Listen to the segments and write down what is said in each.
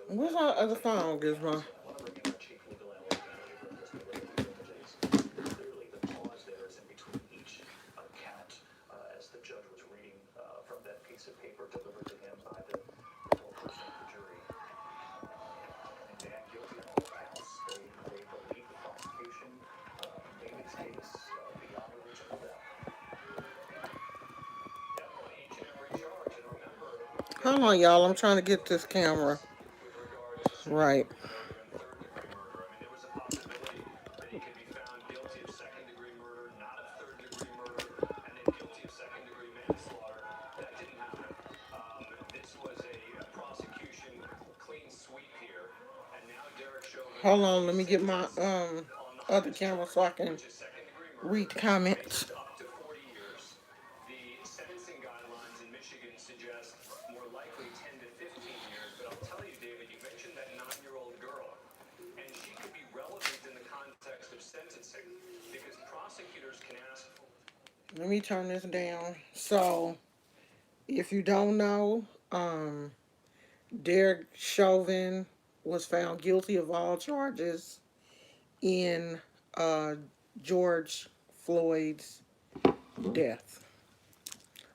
Where's our other phone, Gizmo? Hold on, y'all. I'm trying to get this camera right. Hold on, let me get my other camera so I can read the comments. Let me turn this down. So, if you don't know, Derek Chauvin was found guilty of all charges in uh, George Floyd's death.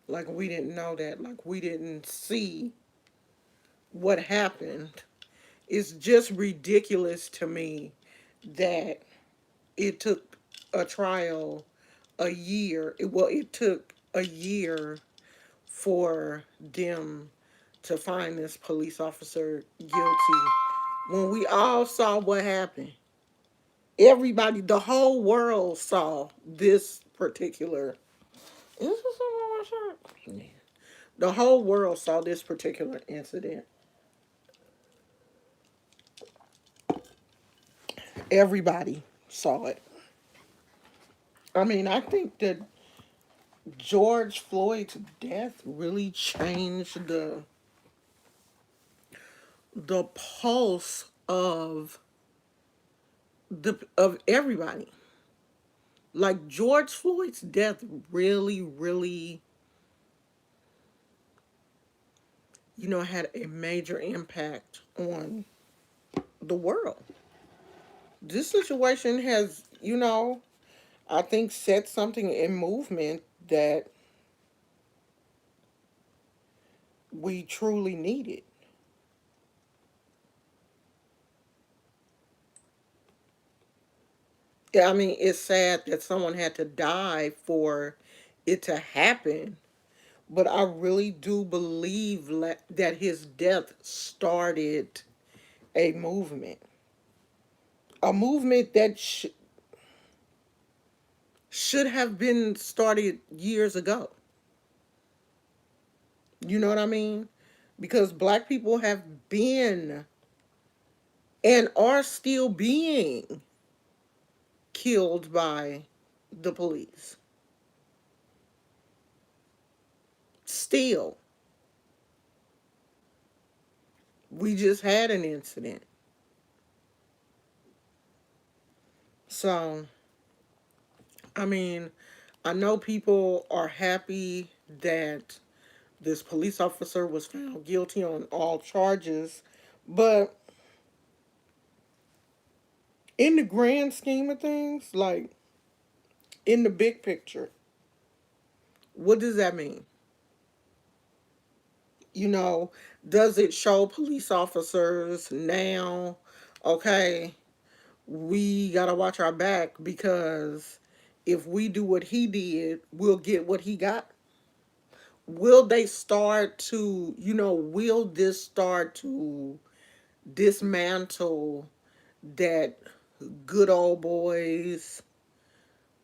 Like, we didn't know that. Like, we didn't see what happened. It's just ridiculous to me that it took a trial a year. It took a year for them to find this police officer guilty when we all saw what happened. Everybody, the whole world saw this particular. Is this on my shirt? Yeah. The whole world saw this particular incident. Everybody saw it. I mean, I think that George Floyd's death really changed the pulse of everybody. Like George Floyd's death really, really, had a major impact on the world. This situation has, I think set something in movement that we truly needed. Yeah, I mean, it's sad that someone had to die for it to happen, but I really do believe that his death started a movement. A movement that should have been started years ago. You know what I mean? Because black people have been and are still being killed by the police. Still. We just had an incident. So, I mean, I know people are happy that this police officer was found guilty on all charges, but in the grand scheme of things, like in the big picture, what does that mean? You know, does it show police officers now, okay, we got to watch our back because if we do what he did, we'll get what he got? Will they start to, will this start to dismantle that good old boys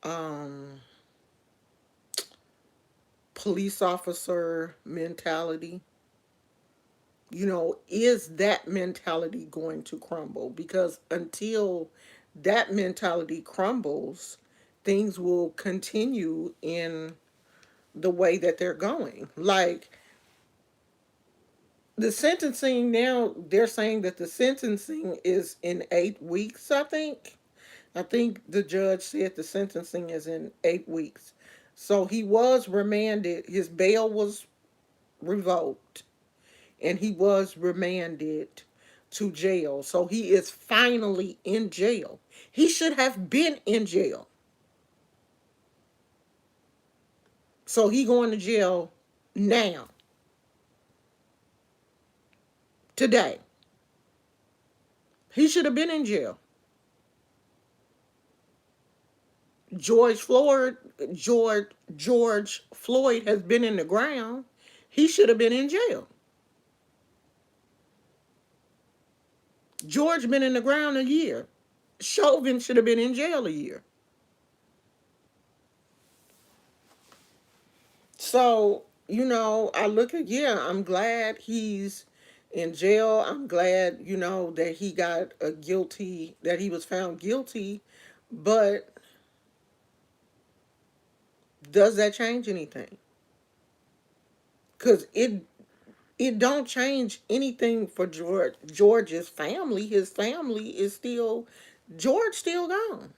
um, police officer mentality? Is that mentality going to crumble? Because until that mentality crumbles, things will continue in the way that they're going. Like the sentencing now, they're saying that the sentencing is in 8 weeks, I think. I think the judge said the sentencing is in 8 weeks. So he was remanded, his bail was revoked, and he was remanded to jail. So he is finally in jail. He should have been in jail. So he going to jail now, today. He should have been in jail. George Floyd, George Floyd has been in the ground. He should have been in jail. George been in the ground a year. Chauvin should have been in jail a year. So, I look at, yeah, I'm glad he's in jail. I'm glad, that he got that he was found guilty. But does that change anything? Because it don't change anything for George's family. His family is still, George still gone.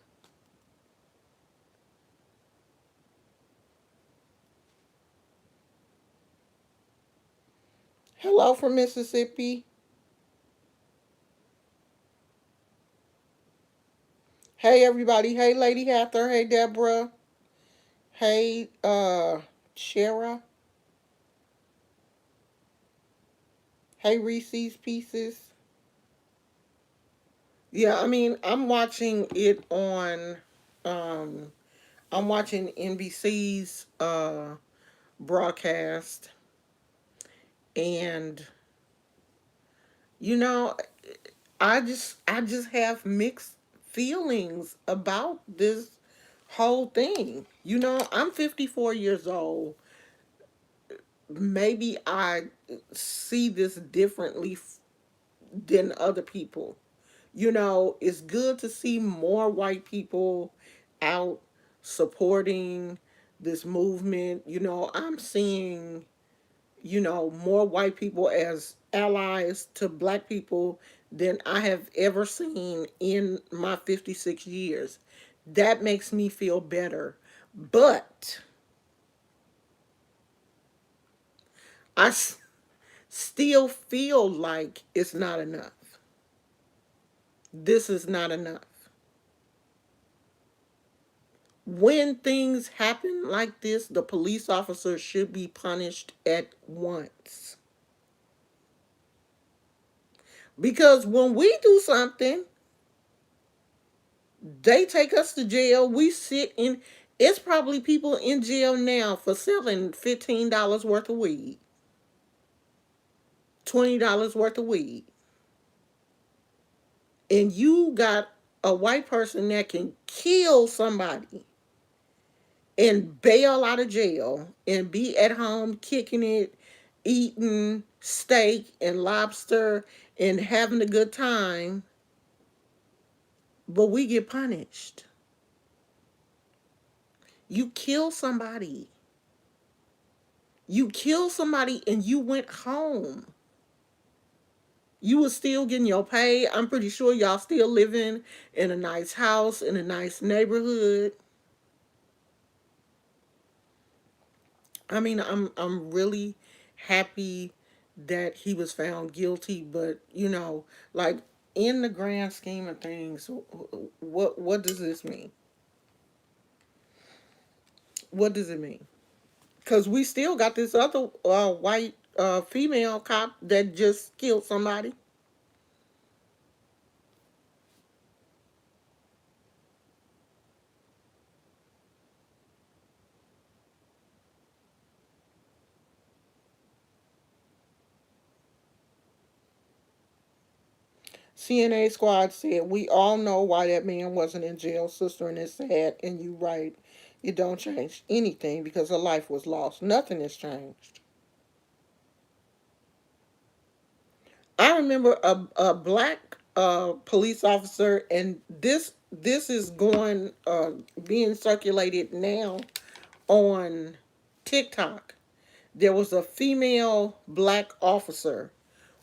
Hello from Mississippi. Hey everybody. Hey Lady Hathor. Hey Deborah. Hey Shara. Hey Reese's Pieces. Yeah, I mean, um I'm watching NBC's broadcast, and you know, I just have mixed feelings about this whole thing. I'm 54 years old. Maybe I see this differently than other people. It's good to see more white people out supporting this movement. I'm seeing, more white people as allies to black people than I have ever seen in my 56 years. That makes me feel better. But I still feel like it's not enough. This is not enough. When things happen like this, the police officer should be punished at once. Because when we do something, they take us to jail. We sit in, it's probably people in jail now for selling $15 worth of weed, $20 worth of weed. And you got a white person that can kill somebody and bail out of jail and be at home kicking it, eating steak and lobster and having a good time, but we get punished. You kill somebody. You kill somebody and you went home. You was still getting your pay. I'm pretty sure y'all still living in a nice house, in a nice neighborhood. I mean, I'm really happy that he was found guilty, but like, in the grand scheme of things, what does this mean? What does it mean? Because we still got this other white female cop that just killed somebody. CNA squad said, "We all know why that man wasn't in jail, sister, and it's sad. And you right, it don't change anything because a life was lost. Nothing has changed." I remember a black police officer, and this is going being circulated now on TikTok. There was a female black officer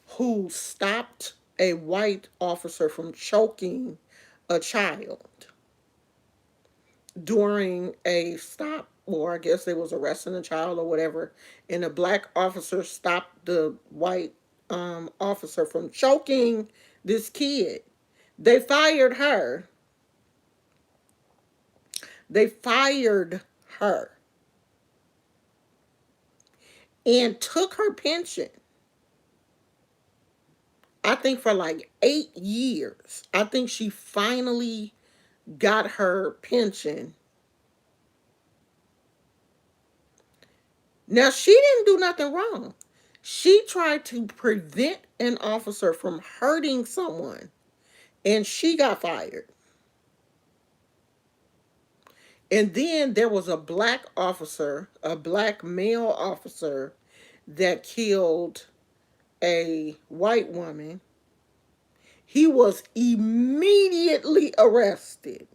who stopped a white officer from choking a child during a stop, or I guess they was arresting a child or whatever, and the black officer stopped the white officer from choking this kid. They fired her. They fired her and took her pension. I think for like 8 years. I think she finally got her pension. Now, she didn't do nothing wrong. She tried to prevent an officer from hurting someone, and she got fired. And then there was a black officer, a black male officer, that killed a white woman. He was immediately arrested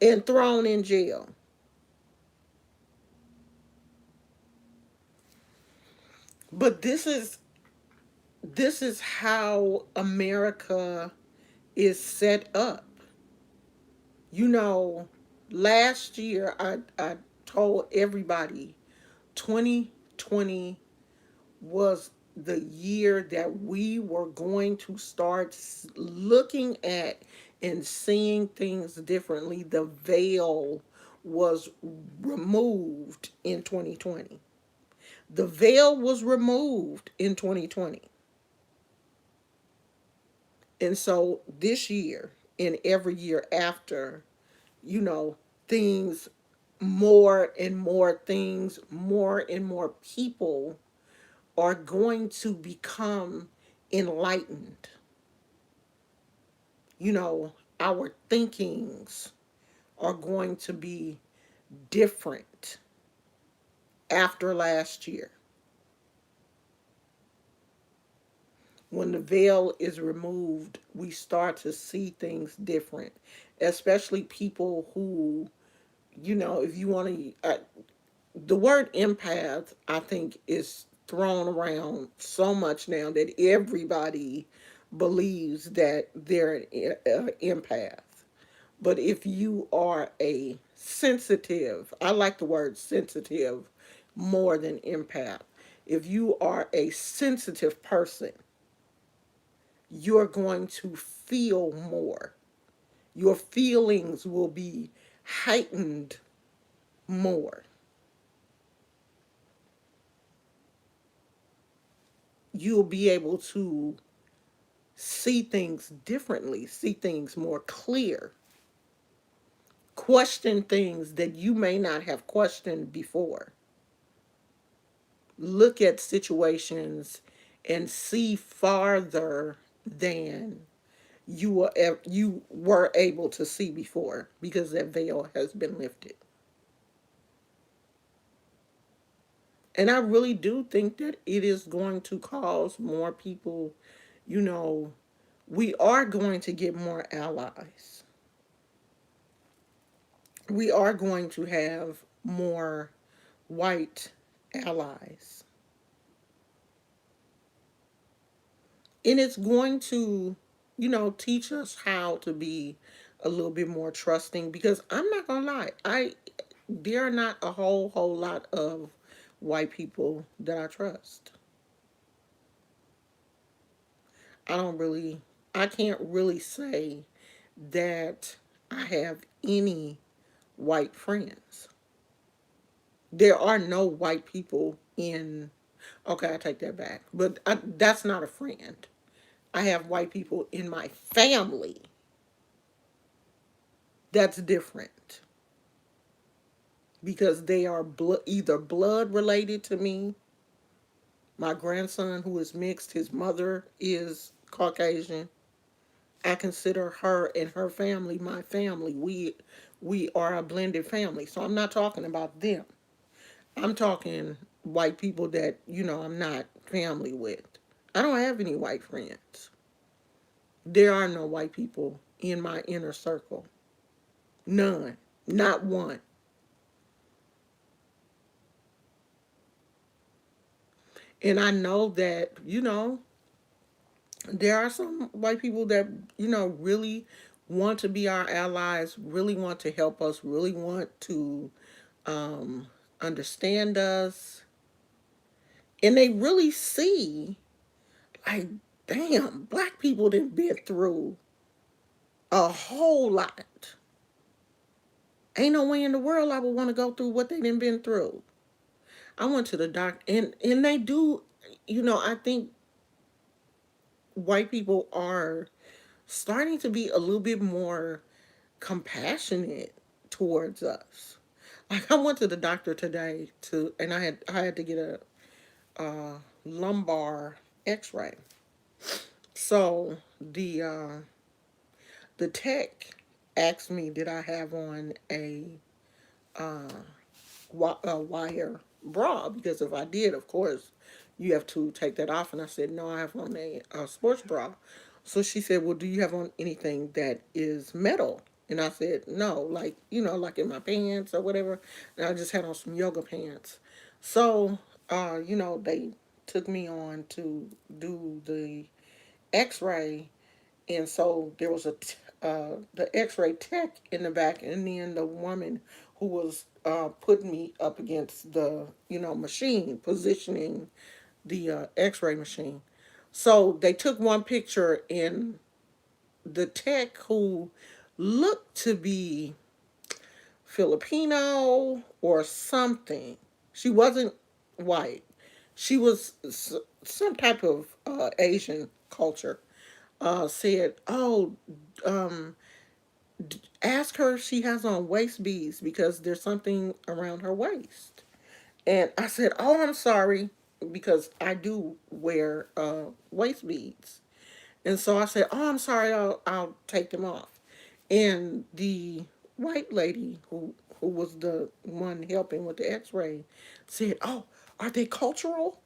and thrown in jail. But this is how America is set up. You know, last year I told everybody 2020 was the year that we were going to start looking at and seeing things differently. The veil was removed in 2020. The veil was removed in 2020. And so this year and every year after, you know, things, more and more things, more and more people are going to become enlightened. You know, our thinkings are going to be different after last year. When the veil is removed, we start to see things different, especially people who, you know, if you want to, the word empath, I think, is thrown around so much now that everybody believes that they're an empath. But if you are a sensitive, I like the word sensitive more than empath. If you are a sensitive person, you're going to feel more. Your feelings will be heightened more. You'll be able to see things differently, see things more clear, question things that you may not have questioned before. Look at situations and see farther than you were able to see before because that veil has been lifted. And I really do think that it is going to cause more people, you know, we are going to get more allies. We are going to have more white allies. And it's going to, you know, teach us how to be a little bit more trusting because I'm not going to lie. There are not a whole lot of white people that I trust. I don't really I can't really say that I have any white friends. There are no white people in. Okay, I take that back. But that's not a friend. I have white people in my family. That's different because they are either blood related to me. My grandson, who is mixed, his mother is Caucasian. I consider her and her family my family. We are a blended family. So I'm not talking about them. I'm talking white people that, you know, I'm not family with. I don't have any white friends. There are no white people in my inner circle. None. Not one. And I know that, you know, there are some white people that, you know, really want to be our allies, really want to help us, really want to um, understand us. And they really see, like, damn, black people didn't been through a whole lot. Ain't no way in the world I would want to go through what they didn't been through. I went to the doctor, and they do, I think white people are starting to be a little bit more compassionate towards us. Like, I went to the doctor today and I had to get a lumbar X-ray. So the tech asked me, did I have on uh, a wire bra? Because if I did, of course, you have to take that off. And I said, no, I have on a sports bra. So she said, well, do you have on anything that is metal? And I said, no, like, like in my pants or whatever. And I just had on some yoga pants. So, they took me on to do the x-ray. And so there was the x-ray tech in the back, and then the woman who was putting me up against the, machine, positioning the x-ray machine. So they took one picture, and the tech, who looked to be Filipino or something, she wasn't white. She was some type of Asian culture. Said, "Oh, um, ask her if she has on waist beads because there's something around her waist." And I said, "Oh, I'm sorry," because I do wear waist beads. And so I said, "Oh, I'm sorry, I'll take them off." And the white lady who was the one helping with the X-ray said, "Oh, are they cultural?"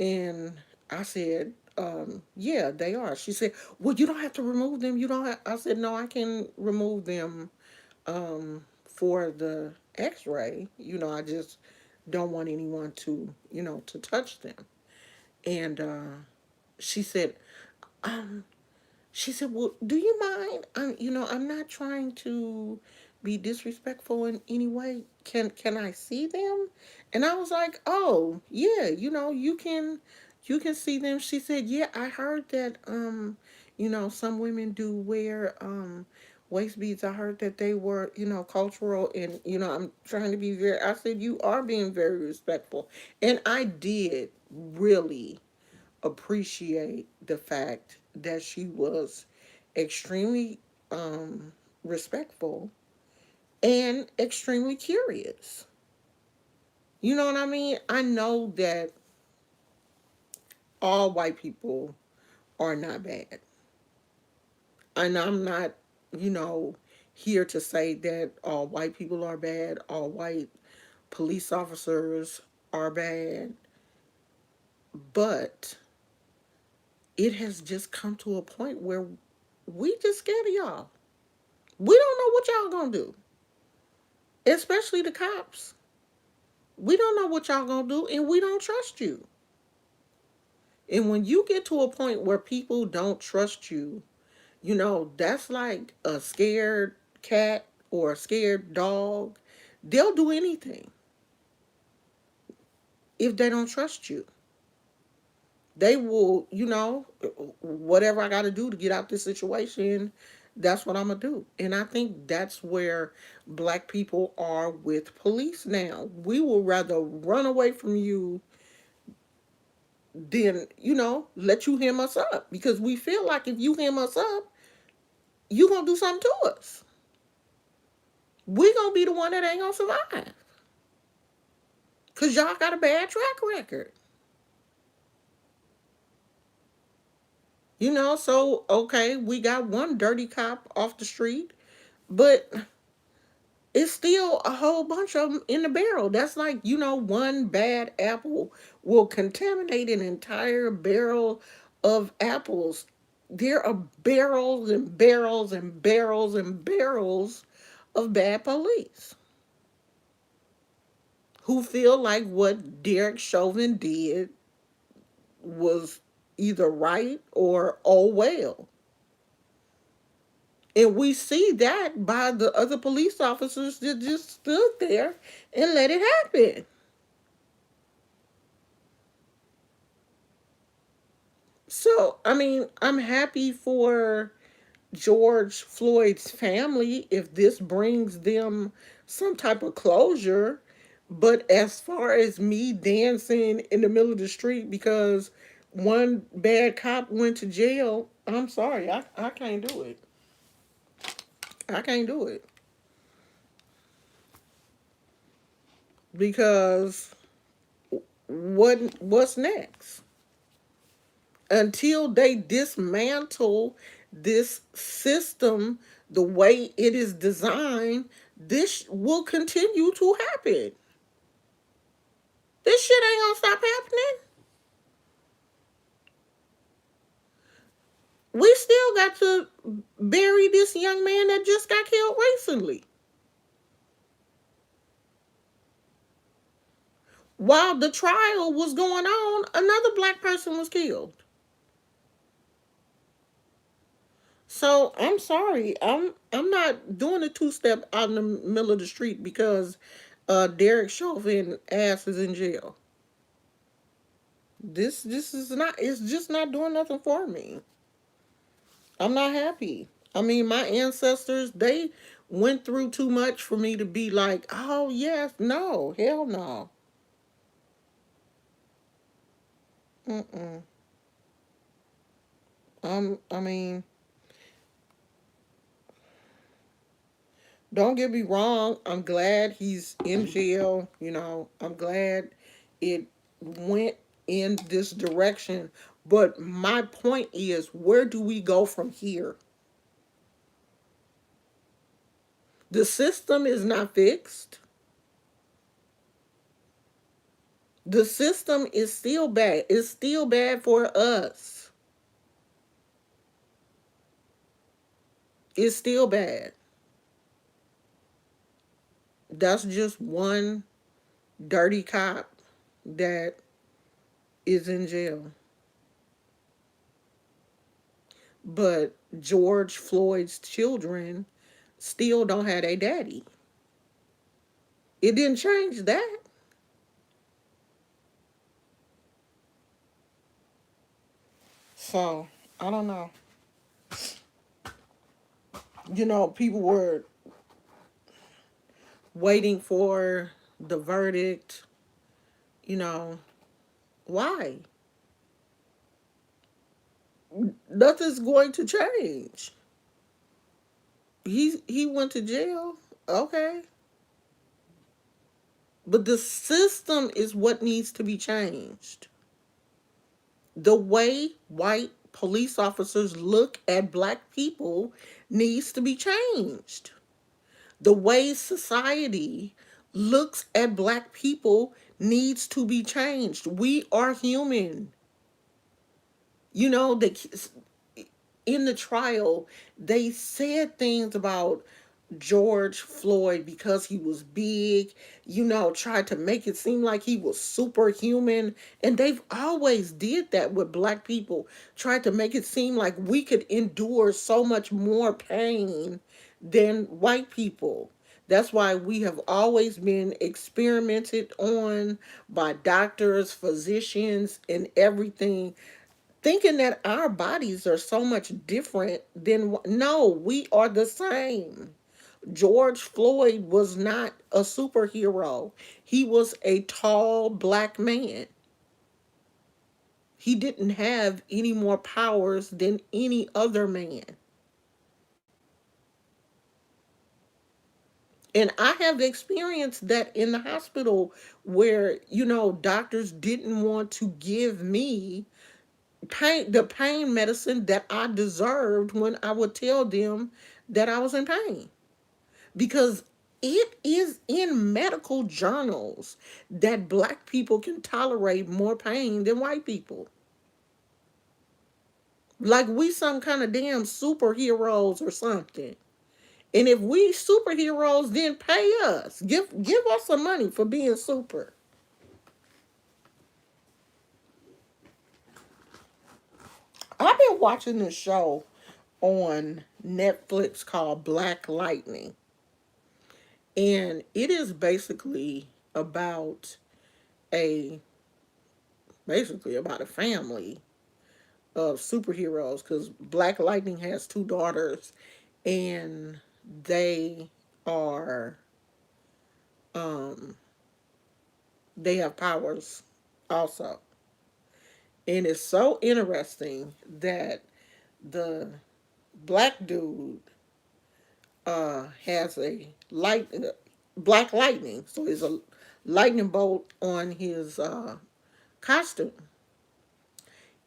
And I said, "Yeah, they are." She said, "Well, you don't have to remove them. You don't have." I said, "No, I can remove them for the X-ray. I just don't want anyone to touch them." And she said, um, she said, "Well, do you mind? I'm not trying to be disrespectful in any way. Can I see them?" And I was like, "Oh, yeah, you can see them." She said, "Yeah, I heard that some women do wear waist beads. I heard that they were, cultural, and I'm trying to be very." I said, "You are being very respectful." And I did really appreciate the fact that she was extremely respectful and extremely curious. You know what I mean? I know that all white people are not bad. And I'm not, you know, here to say that all white people are bad, all white police officers are bad, but it has just come to a point where we just scared of y'all. We don't know what y'all gonna do, especially the cops. We don't know what y'all gonna do, and we don't trust you. And when you get to a point where people don't trust you, that's like a scared cat or a scared dog. They'll do anything if they don't trust you. They will, whatever I got to do to get out this situation, that's what I'm going to do. And I think that's where black people are with police now. We will rather run away from you than, let you hem us up, because we feel like if you hem us up, you going to do something to us. We going to be the one that ain't going to survive because y'all got a bad track record. So, okay, we got one dirty cop off the street, but it's still a whole bunch of them in the barrel. That's like, one bad apple will contaminate an entire barrel of apples. There are barrels and barrels and barrels and barrels of bad police who feel like what Derek Chauvin did was either right or oh well. And we see that by the other police officers that just stood there and let it happen. So, I mean, I'm happy for George Floyd's family if this brings them some type of closure. But as far as me dancing in the middle of the street because one bad cop went to jail, I'm sorry, I can't do it. I can't do it. Because what's next? Until they dismantle this system the way it is designed, this will continue to happen. This shit ain't gonna stop happening. We still got to bury this young man that just got killed recently. While the trial was going on, another black person was killed. So I'm sorry, I'm not doing a two step out in the middle of the street because Derek Chauvin ass is in jail. This is not, it's just not doing nothing for me. I'm not happy. I mean, my ancestors, they went through too much for me to be like, oh yes, no, hell no. Mm-mm. I mean, don't get me wrong. I'm glad he's in jail. I'm glad it went in this direction. But my point is, where do we go from here? The system is not fixed. The system is still bad. It's still bad for us. It's still bad. That's just one dirty cop that is in jail. But George Floyd's children still don't have a daddy. It didn't change that. So, I don't know. People were waiting for the verdict. You know, why? Nothing's going to change. He went to jail. Okay. But the system is what needs to be changed. The way white police officers look at black people needs to be changed. The way society looks at black people needs to be changed. We are human. The in the trial, they said things about George Floyd because he was big, tried to make it seem like he was superhuman. And they've always did that with black people, tried to make it seem like we could endure so much more pain than white people. That's why we have always been experimented on by doctors, physicians, and everything, thinking that our bodies are so much different than, no, we are the same. George Floyd was not a superhero. He was a tall black man. He didn't have any more powers than any other man. And I have experienced that in the hospital where, doctors didn't want to give me the pain medicine that I deserved when I would tell them that I was in pain. Because it is in medical journals that black people can tolerate more pain than white people. Like we some kind of damn superheroes or something. And if we superheroes, then pay us. Give us some money for being super. I've been watching this show on Netflix called Black Lightning. And it is a basically about a family of superheroes, because Black Lightning has two daughters, and they are um they have powers also. And it's so interesting that the black dude has a black lightning, so it's a lightning bolt on his costume,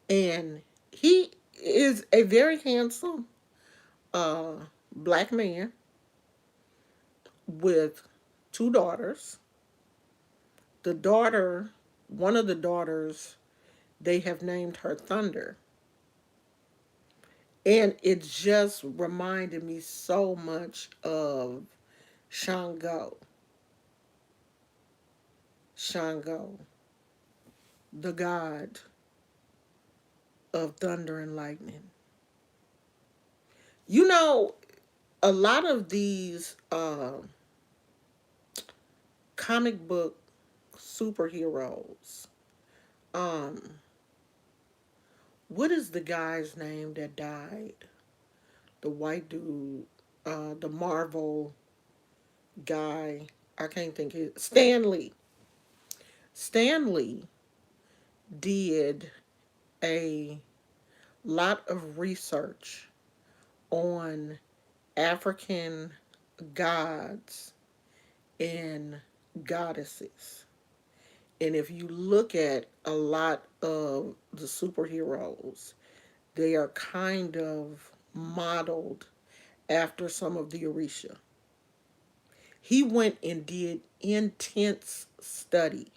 and he is a very handsome uh, black man with two daughters. The daughter, one of the daughters, they have named her Thunder. And it just reminded me so much of Shango. Shango, the god of thunder and lightning. You know, a lot of these comic book superheroes, um, what is the guy's name that died? The white dude, the Marvel guy. I can't think of it. Stan Lee. Stan Lee did a lot of research on African gods and goddesses. And if you look at a lot of the superheroes, they are kind of modeled after some of the Orisha. He went and did intense study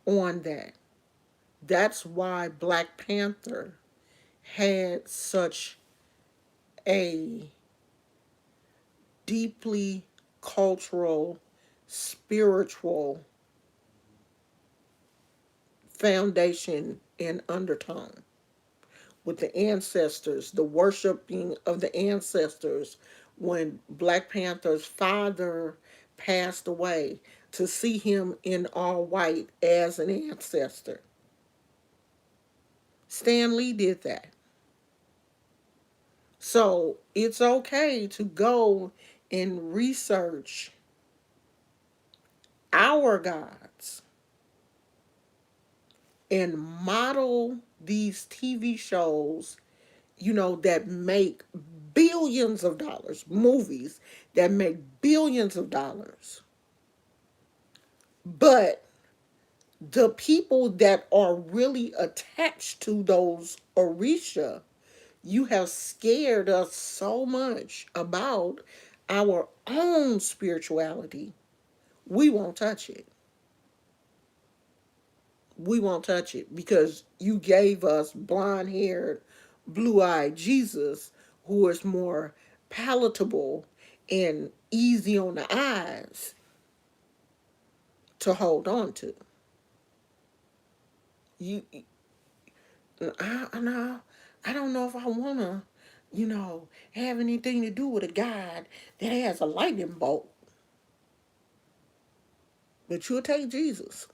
on that. That's why Black Panther had such a deeply cultural, spiritual foundation and undertone with the ancestors, the worshiping of the ancestors. When Black Panther's father passed away, to see him in all white as an ancestor. Stan Lee did that. So it's okay to go and research our gods and model these TV shows, that make billions of dollars, movies that make billions of dollars. But the people that are really attached to those Orisha, you have scared us so much about our own spirituality. We won't touch it. We won't touch it because you gave us blonde haired, blue eyed Jesus, who is more palatable and easy on the eyes to hold on to. You, I, I don't know if I want to, have anything to do with a God that has a lightning bolt. But you'll take Jesus.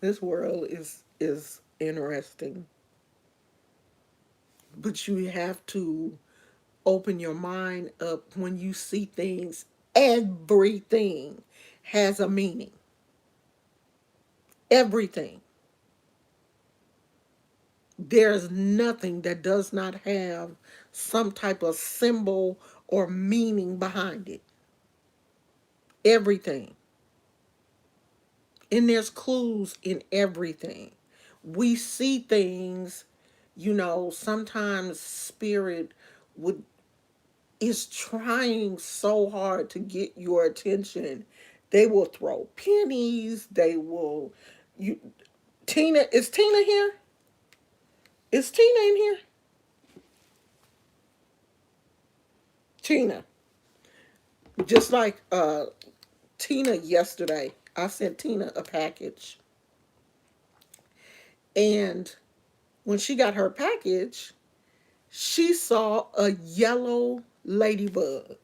This world is interesting, but you have to open your mind up when you see things. Everything has a meaning. Everything. There's nothing that does not have some type of symbol or meaning behind it. Everything. And there's clues in everything. We see things, sometimes spirit would is trying so hard to get your attention. They will throw pennies. They will. You, Tina, is Tina here? Is Tina in here? Tina, just like Tina yesterday, I sent Tina a package, and when she got her package, she saw a yellow ladybug.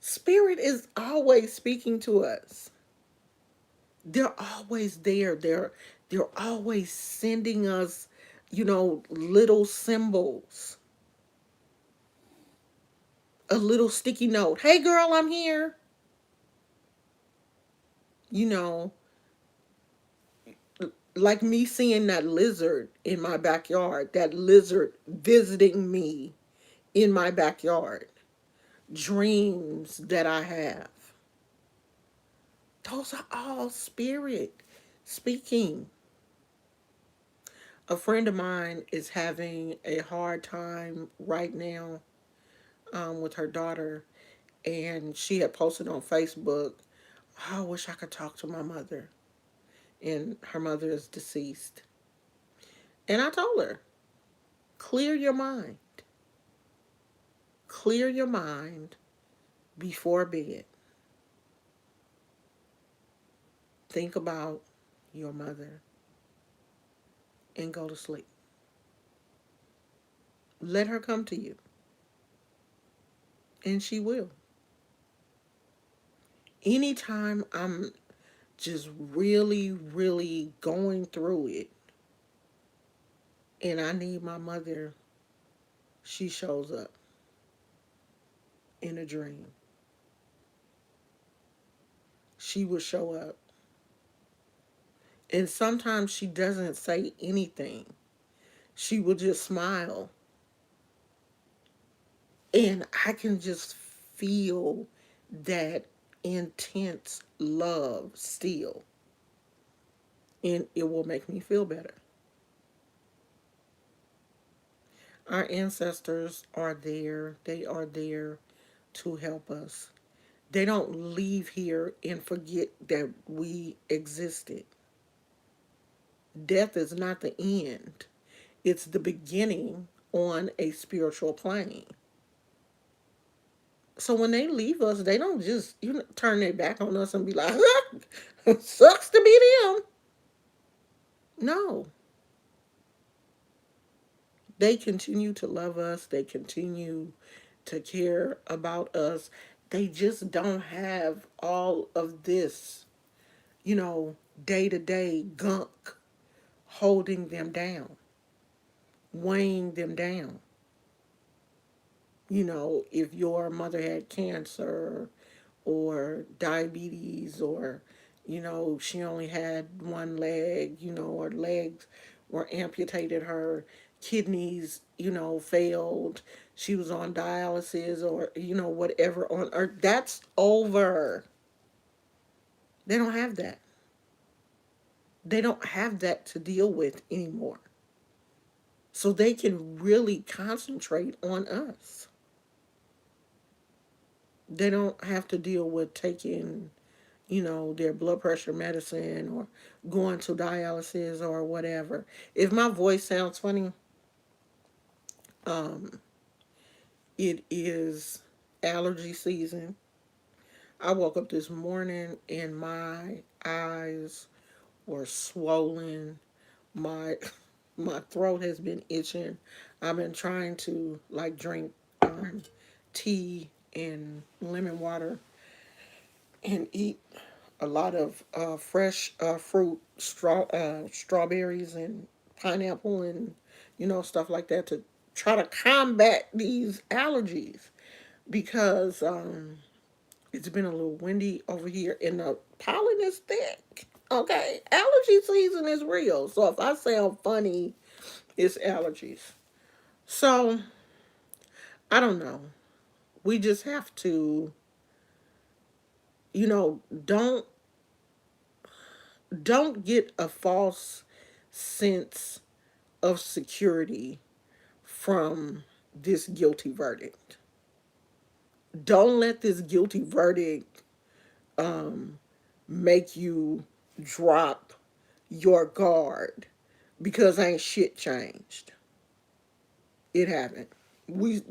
Spirit is always speaking to us. They're always there. They're always sending us, little symbols, a little sticky note. Hey girl, I'm here. You know, like me seeing that lizard in my backyard, that lizard visiting me in my backyard, dreams that I have. Those are all spirit speaking. A friend of mine is having a hard time right now, with her daughter, and she had posted on Facebook, "Oh, I wish I could talk to my mother." And her mother is deceased. And I told her, clear your mind. Clear your mind before bed. Think about your mother and go to sleep. Let her come to you, and she will. Anytime I'm just really, really going through it and I need my mother, she shows up in a dream. She will show up. And sometimes she doesn't say anything. She will just smile. And I can just feel that intense love still. And it will make me feel better. Our ancestors are there. They are there to help us. They don't leave here and forget that we existed. Death is not the end, it's the beginning on a spiritual plane. So when they leave us, they don't just turn their back on us and be like, sucks to be them. No, they continue to love us. They continue to care about us. They just don't have all of this, day to day gunk holding them down, weighing them down. If your mother had cancer or diabetes, or, she only had one leg, or legs were amputated, her kidneys, failed, she was on dialysis, or, whatever on earth, that's over. They don't have that. They don't have that to deal with anymore. So they can really concentrate on us. They don't have to deal with taking, their blood pressure medicine or going to dialysis or whatever. If my voice sounds funny, um, it is allergy season. I woke up this morning and my eyes were swollen. My my throat has been itching. I've been trying to like drink tea and lemon water and eat a lot of fresh fruit, strawberries and pineapple and stuff like that to try to combat these allergies, because it's been a little windy over here and the pollen is thick. Okay, allergy season is real. So if I sound funny, it's allergies. So I don't know. We just have to, don't get a false sense of security from this guilty verdict. Don't let this guilty verdict um, make you drop your guard, because ain't shit changed. It haven't. We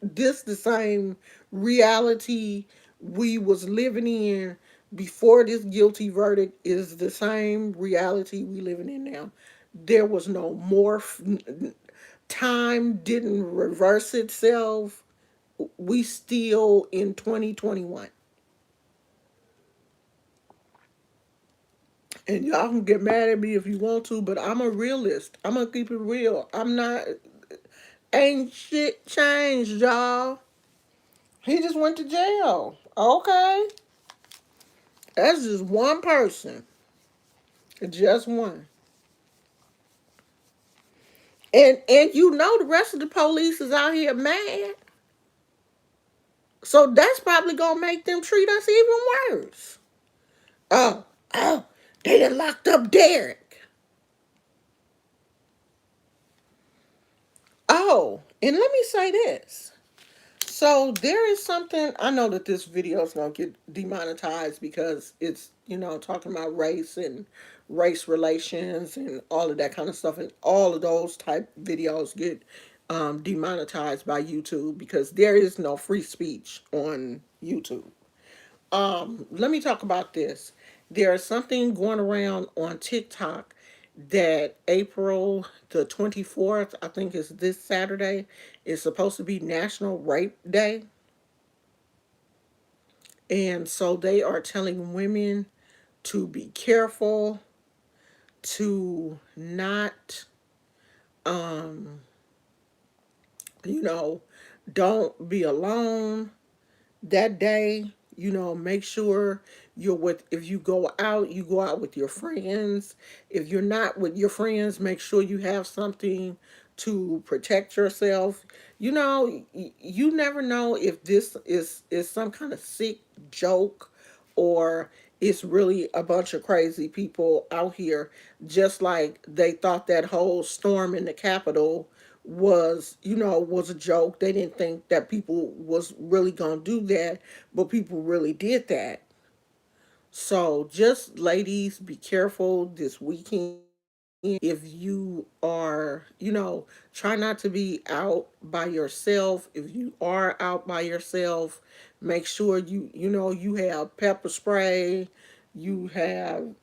this the same reality we was living in before this guilty verdict is the same reality we living in now. There was no more. Time didn't reverse itself. We still in 2021. And y'all can get mad at me if you want to, but I'm a realist. I'm gonna keep it real. I'm not. Ain't shit changed, y'all. He just went to jail. Okay, that's just one person, just one. And you know the rest of the police is out here mad. So that's probably gonna make them treat us even worse. Oh, oh, they done locked up Derek. Oh, and let me say this. So there is something, I know that this video is gonna get demonetized because it's, talking about race and race relations and all of that kind of stuff, and all of those type videos get demonetized by YouTube because there is no free speech on YouTube. Let me talk about this. There's something going around on TikTok that April the 24th, I think is this Saturday, is supposed to be National Rape Day. And so they are telling women to be careful, to not, um, you know, don't be alone that day. Make sure you're with, if you go out with your friends. If you're not with your friends, make sure you have something to protect yourself. You never know if this is some kind of sick joke, or it's really a bunch of crazy people out here, just like they thought that whole storm in the Capitol was a joke. They didn't think that people was really gonna do that, but people really did that. So just ladies, be careful this weekend. If you are, try not to be out by yourself. If you are out by yourself, make sure you have pepper spray, you have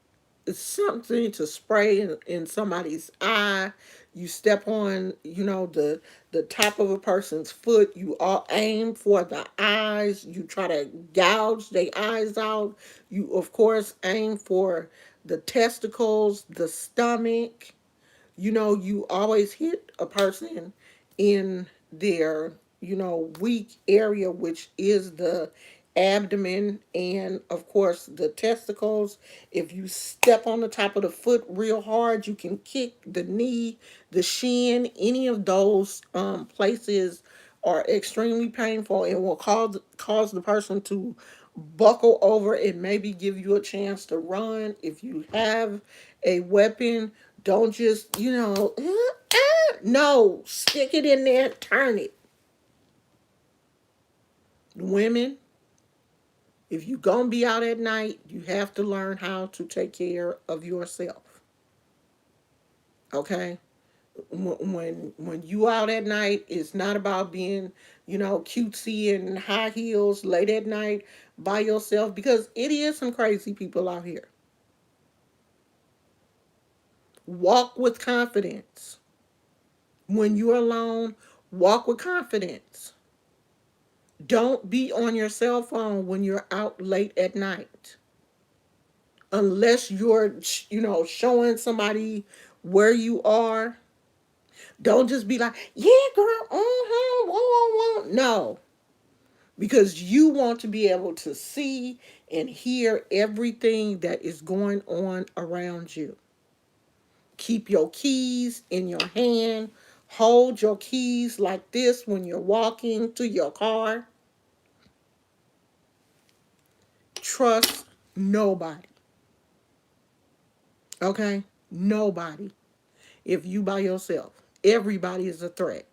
something to spray in somebody's eye. You step on, the top of a person's foot. You all aim for the eyes. You try to gouge their eyes out. You of course aim for the testicles, the stomach. You always hit a person in their, weak area, which is the abdomen and, of course, the testicles. If you step on the top of the foot real hard, you can kick the knee, the shin. Any of those places are extremely painful and will cause the person to buckle over and maybe give you a chance to run. If you have a weapon, don't just, no, stick it in there, turn it. Women, if you're going to be out at night, you have to learn how to take care of yourself. Okay? When you out at night, it's not about being, cutesy and high heels late at night by yourself, because it is some crazy people out here. Walk with confidence. When you're alone, walk with confidence. Don't be on your cell phone when you're out late at night. Unless you're, showing somebody where you are. Don't just be like, yeah, girl, whoa, whoa, whoa. No, because you want to be able to see and hear everything that is going on around you. Keep your keys in your hand. Hold your keys like this when you're walking to your car. Trust nobody. Okay? Nobody. If you by yourself, everybody is a threat.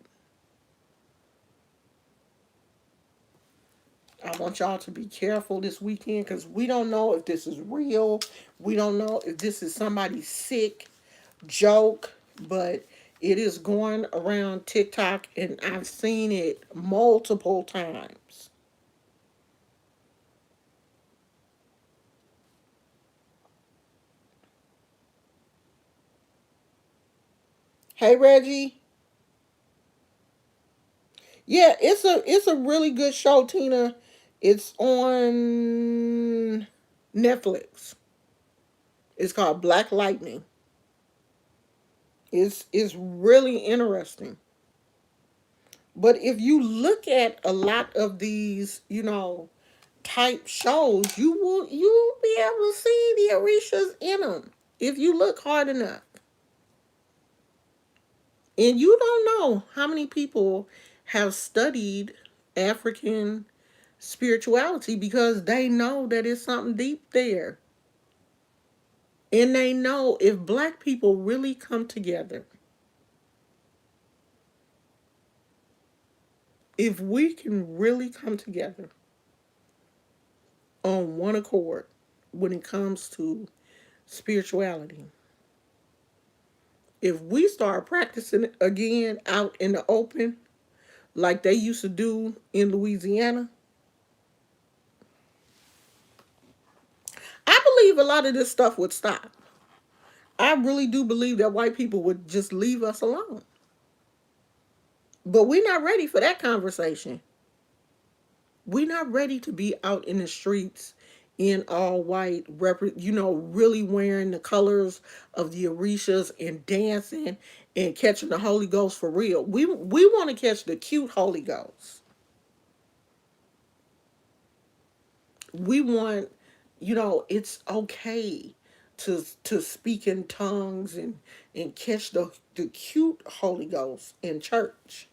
I want y'all to be careful this weekend because we don't know if this is real. We don't know if this is somebody's sick joke, but it is going around TikTok and I've seen it multiple times. Hey Reggie. Yeah, it's a really good show, Tina. It's on Netflix. It's called Black Lightning. It's really interesting. But if you look at a lot of these, type shows, you'll be able to see the Orishas in them if you look hard enough. And you don't know how many people have studied African spirituality because they know that it's something deep there. And they know if black people really come together, if we can really come together on one accord when it comes to spirituality, if we start practicing it again out in the open, like they used to do in Louisiana, I believe a lot of this stuff would stop. I really do believe that white people would just leave us alone. But we're not ready for that conversation. We're not ready to be out in the streets in all white, really wearing the colors of the Orishas and dancing and catching the Holy Ghost for real. We want to catch the cute Holy Ghost. We want, it's okay to speak in tongues and catch the cute Holy Ghost in church.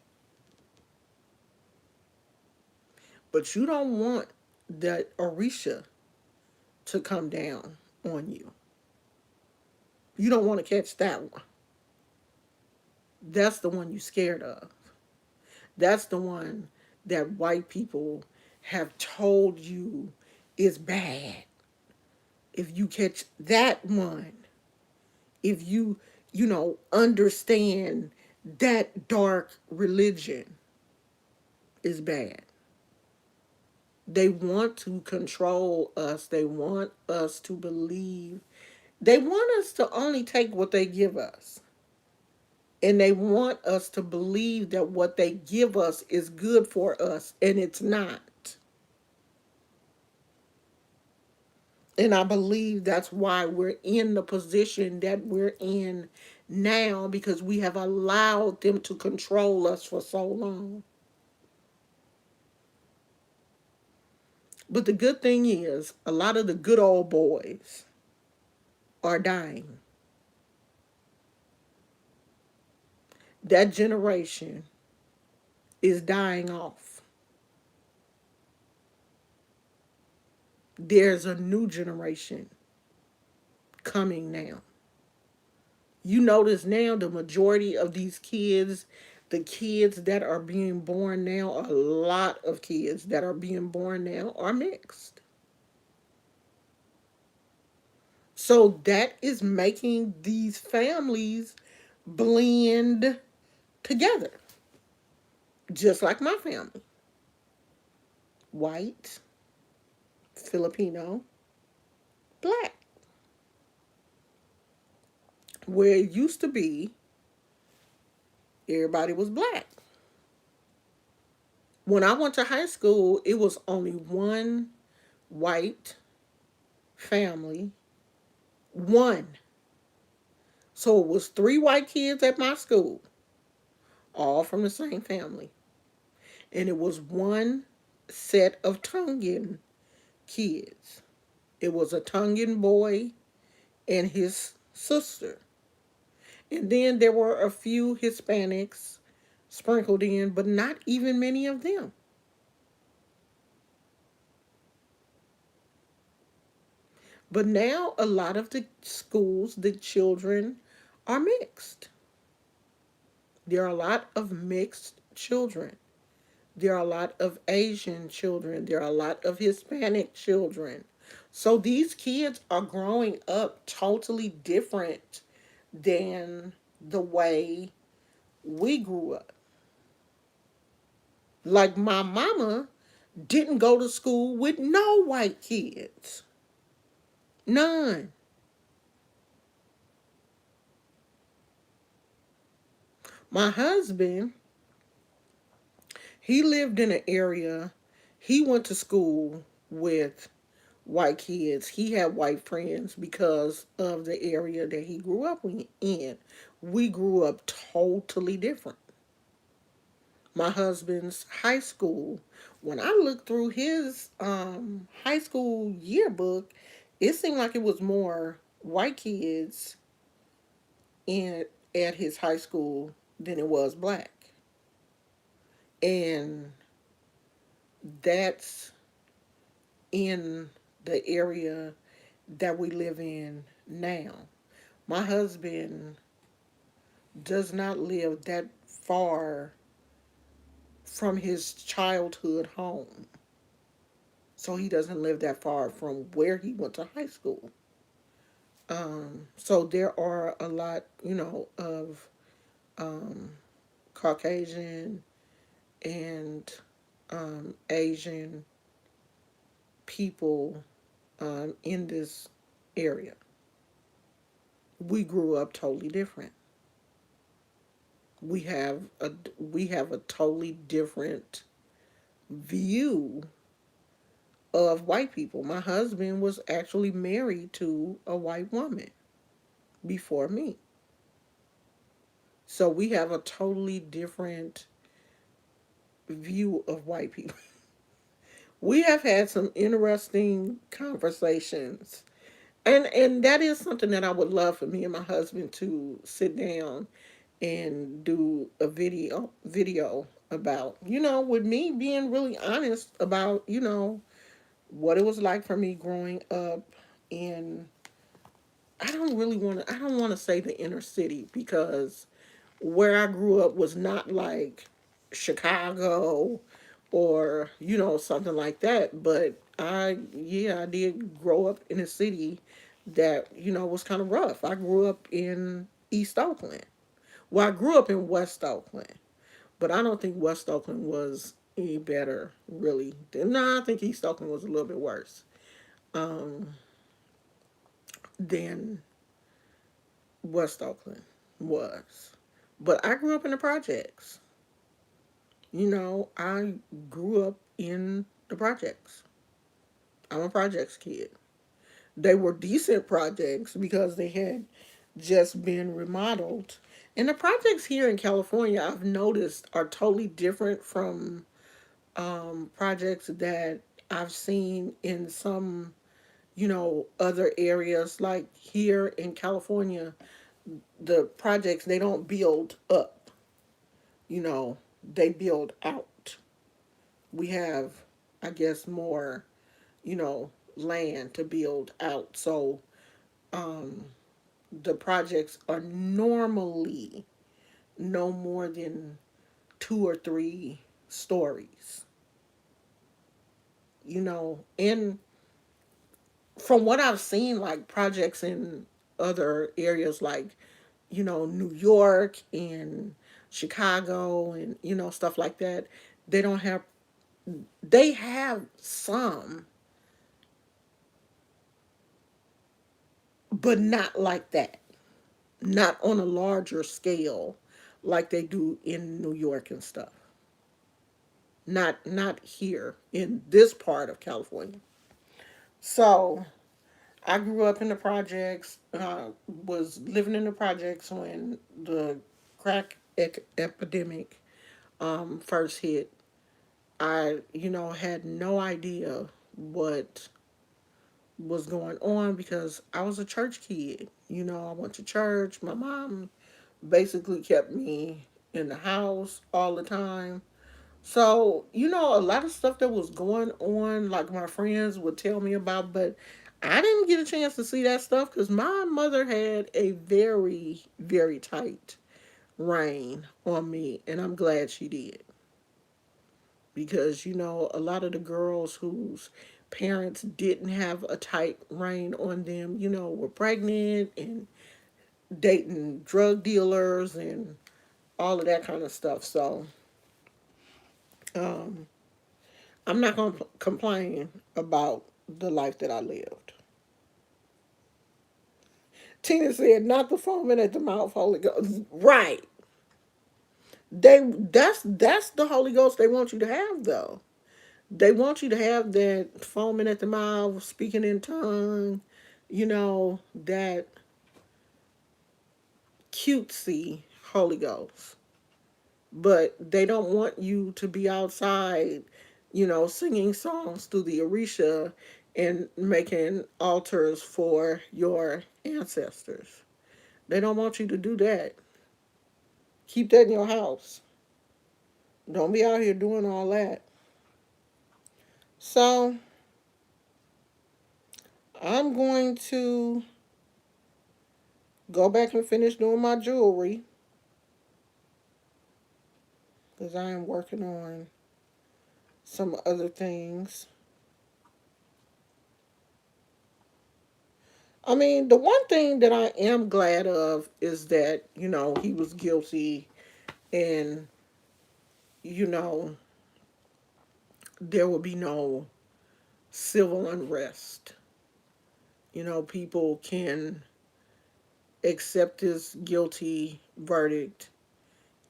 But you don't want that Orisha to come down on you. You don't want to catch that one. That's the one you're scared of. That's the one that white people have told you is bad. If you catch that one, if you understand that dark religion is bad. They want to control us. They want us to believe. They want us to only take what they give us. And they want us to believe that what they give us is good for us, and it's not. And I believe that's why we're in the position that we're in now, because we have allowed them to control us for so long. But the good thing is, a lot of the good old boys are dying. That generation is dying off. There's a new generation coming now. You notice now the majority of these kids, the kids that are being born now, a lot of kids that are being born now are mixed. So that is making these families blend together. Just like my family. White, Filipino, black. Where it used to be, everybody was black. When I went to high school, it was only one white family. One. So it was three white kids at my school, all from the same family. And it was one set of Tongan kids. It was a Tongan boy and his sister. And then there were a few Hispanics sprinkled in, but not even many of them. But now a lot of the schools, the children are mixed. There are a lot of mixed children. There are a lot of Asian children. There are a lot of Hispanic children. So these kids are growing up totally different than the way we grew up. Like my mama didn't go to school with no white kids. None. My husband, he lived in an area, he went to school with white kids. He had white friends because of the area that he grew up in. We grew up totally different. My husband's high school, when I looked through his high school yearbook, it seemed like it was more white kids in at his high school than it was black. And that's in the area that we live in now. My husband does not live that far from his childhood home. So he doesn't live that far from where he went to high school. So there are a lot, of um, Caucasian and Asian people in this area. We grew up totally different. We have a totally different view of white people. My husband was actually married to a white woman before me. So we have a totally different view of white people. We have had some interesting conversations. And that is something that I would love for me and my husband to sit down and do a video about. With me being really honest about, what it was like for me growing up in I don't want to say the inner city, because where I grew up was not like Chicago or, something like that. But I did grow up in a city that, was kind of rough. I grew up in East Oakland. Well, I grew up in West Oakland, but I don't think West Oakland was any better, really. No, I think East Oakland was a little bit worse than West Oakland was. But I grew up in the projects. I grew up in the projects. I'm a projects kid. They were decent projects because they had just been remodeled. And the projects here in California, I've noticed, are totally different from projects that I've seen in some, other areas. Like here in California, the projects, they don't build up, you know, they build out. We have, I guess, more, land to build out. So the projects are normally no more than 2 or 3 stories, and from what I've seen, like projects in other areas, like, New York and Chicago and, stuff like that, they don't have, they have some, but not like that. Not on a larger scale like they do in New York and stuff. Not here in this part of California. So I grew up in the projects. Was living in the projects when the crack epidemic first hit. I had no idea what was going on because I was a church kid. I went to church. My mom basically kept me in the house all the time. So, a lot of stuff that was going on, like my friends would tell me about, but I didn't get a chance to see that stuff because my mother had a very, very tight rein on me, and I'm glad she did. Because, a lot of the girls whose parents didn't have a tight rein on them, were pregnant and dating drug dealers and all of that kind of stuff. So, um, I'm not going to complain about the life that I lived. Tina said, not the foaming at the mouth, Holy Ghost. Right. That's the Holy Ghost they want you to have, though. They want you to have that foaming at the mouth, speaking in tongue, that cutesy Holy Ghost. But they don't want you to be outside, singing songs through the Orisha and making altars for your ancestors. They don't want you to do that. Keep that in your house. Don't be out here doing all that. So, I'm going to go back and finish doing my jewelry because I am working on some other things. I mean, the one thing that I am glad of is that, he was guilty and, you know, there will be no civil unrest. People can accept this guilty verdict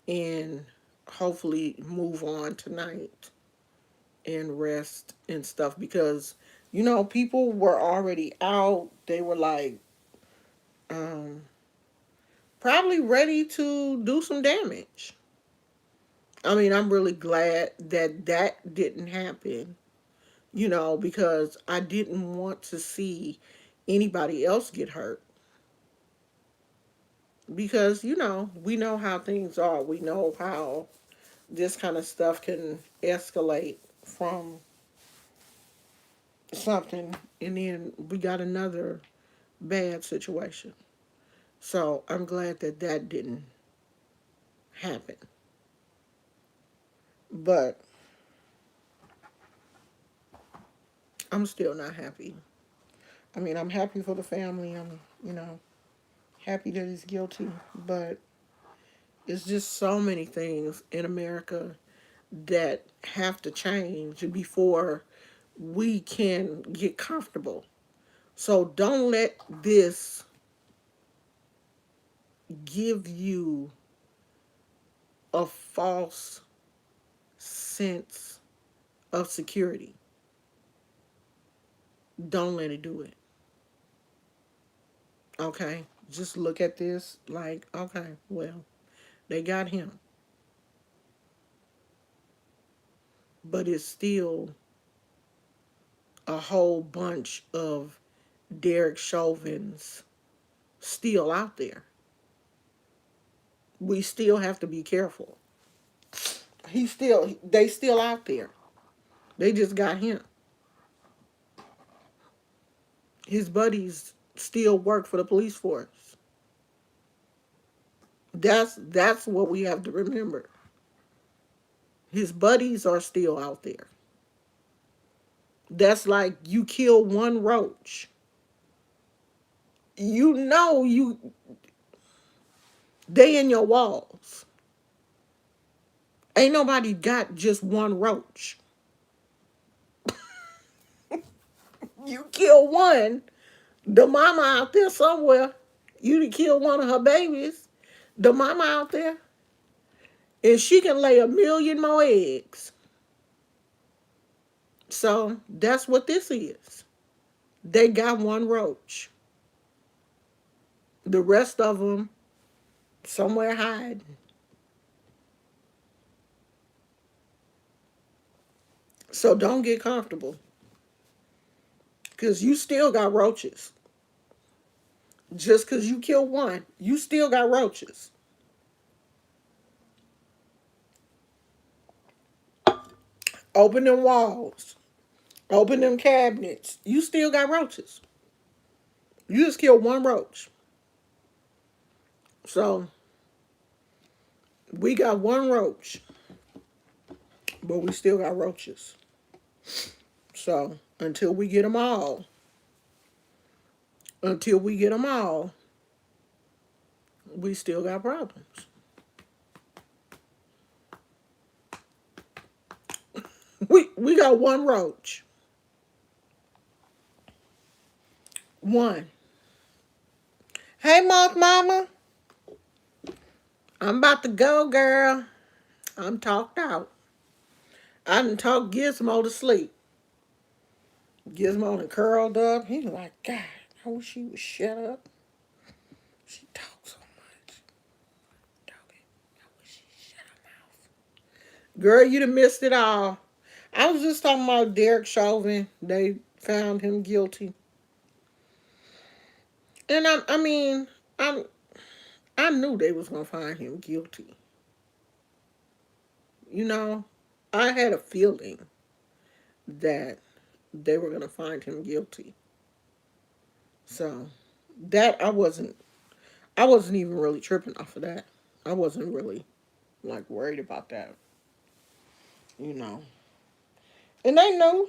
and hopefully move on tonight and rest and stuff because, people were already out. They were like, um, probably ready to do some damage. I mean, I'm really glad that that didn't happen, because I didn't want to see anybody else get hurt. Because, we know how things are. We know how this kind of stuff can escalate from something, and then we got another bad situation. So I'm glad that that didn't happen. But I'm still not happy. I mean, I'm happy for the family. I'm, happy that he's guilty. But it's just so many things in America that have to change before we can get comfortable. So don't let this give you a false sense of security. Don't let it do it. Okay? Just look at this like, okay, well, they got him. But it's still a whole bunch of Derek Chauvins still out there. We still have to be careful. They still out there. They just got him. His buddies still work for the police force. That's what we have to remember. His buddies are still out there. That's like you kill one roach. You they in your walls. Ain't nobody got just one roach. You kill one, the mama out there somewhere. You to kill one of her babies. The mama out there, and she can lay 1,000,000 more eggs. So that's what this is. They got one roach. The rest of them somewhere hiding. So don't get comfortable. Because you still got roaches. Just because you kill one, you still got roaches. Open them walls. Open them cabinets. You still got roaches. You just killed one roach. So we got one roach. But we still got roaches. So until we get them all, we still got problems. We got one roach. One. Hey, Moth Mama. I'm about to go, girl. I'm talked out. I done talked Gizmo to sleep. Gizmo done curled up. He was like, God, I wish she would shut up. She talks so much. Doggy, I wish she'd shut her mouth. Girl, you done missed it all. I was just talking about Derek Chauvin. They found him guilty. And I mean, I'm I knew they was gonna find him guilty. You know, I had a feeling that they were gonna find him guilty. So that I wasn't even really tripping off of that. I wasn't really like worried about that, you know. And they know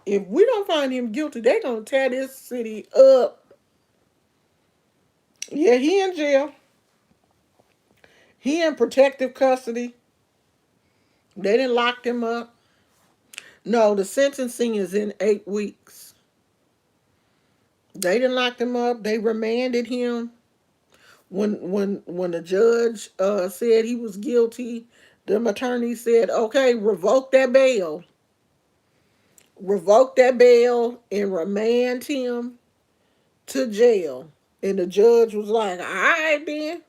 if we don't find him guilty, they gonna tear this city up. Yeah, he in jail. He in protective custody. They didn't lock him up. No, the sentencing is in 8 weeks. They didn't lock him up. They remanded him. When the judge said he was guilty, the attorney said, "Okay, revoke that bail, and remand him to jail." And the judge was like, "All right then,"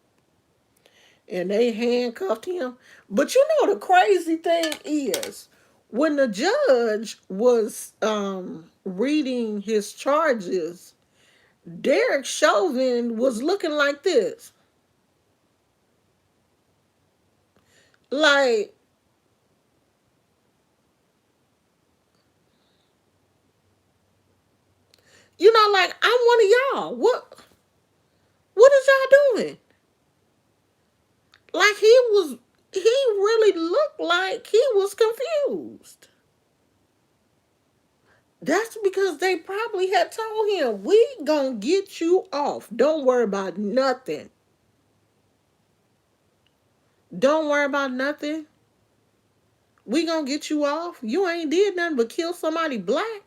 and they handcuffed him. But you know the crazy thing is, when the judge was reading his charges, Derek Chauvin was looking like this, like, like, I'm one of y'all. What is y'all doing? Like he really looked like he was confused. That's because they probably had told him, "We gonna get you off. Don't worry about nothing. Don't worry about nothing. We gonna get you off. You ain't did nothing but kill somebody black."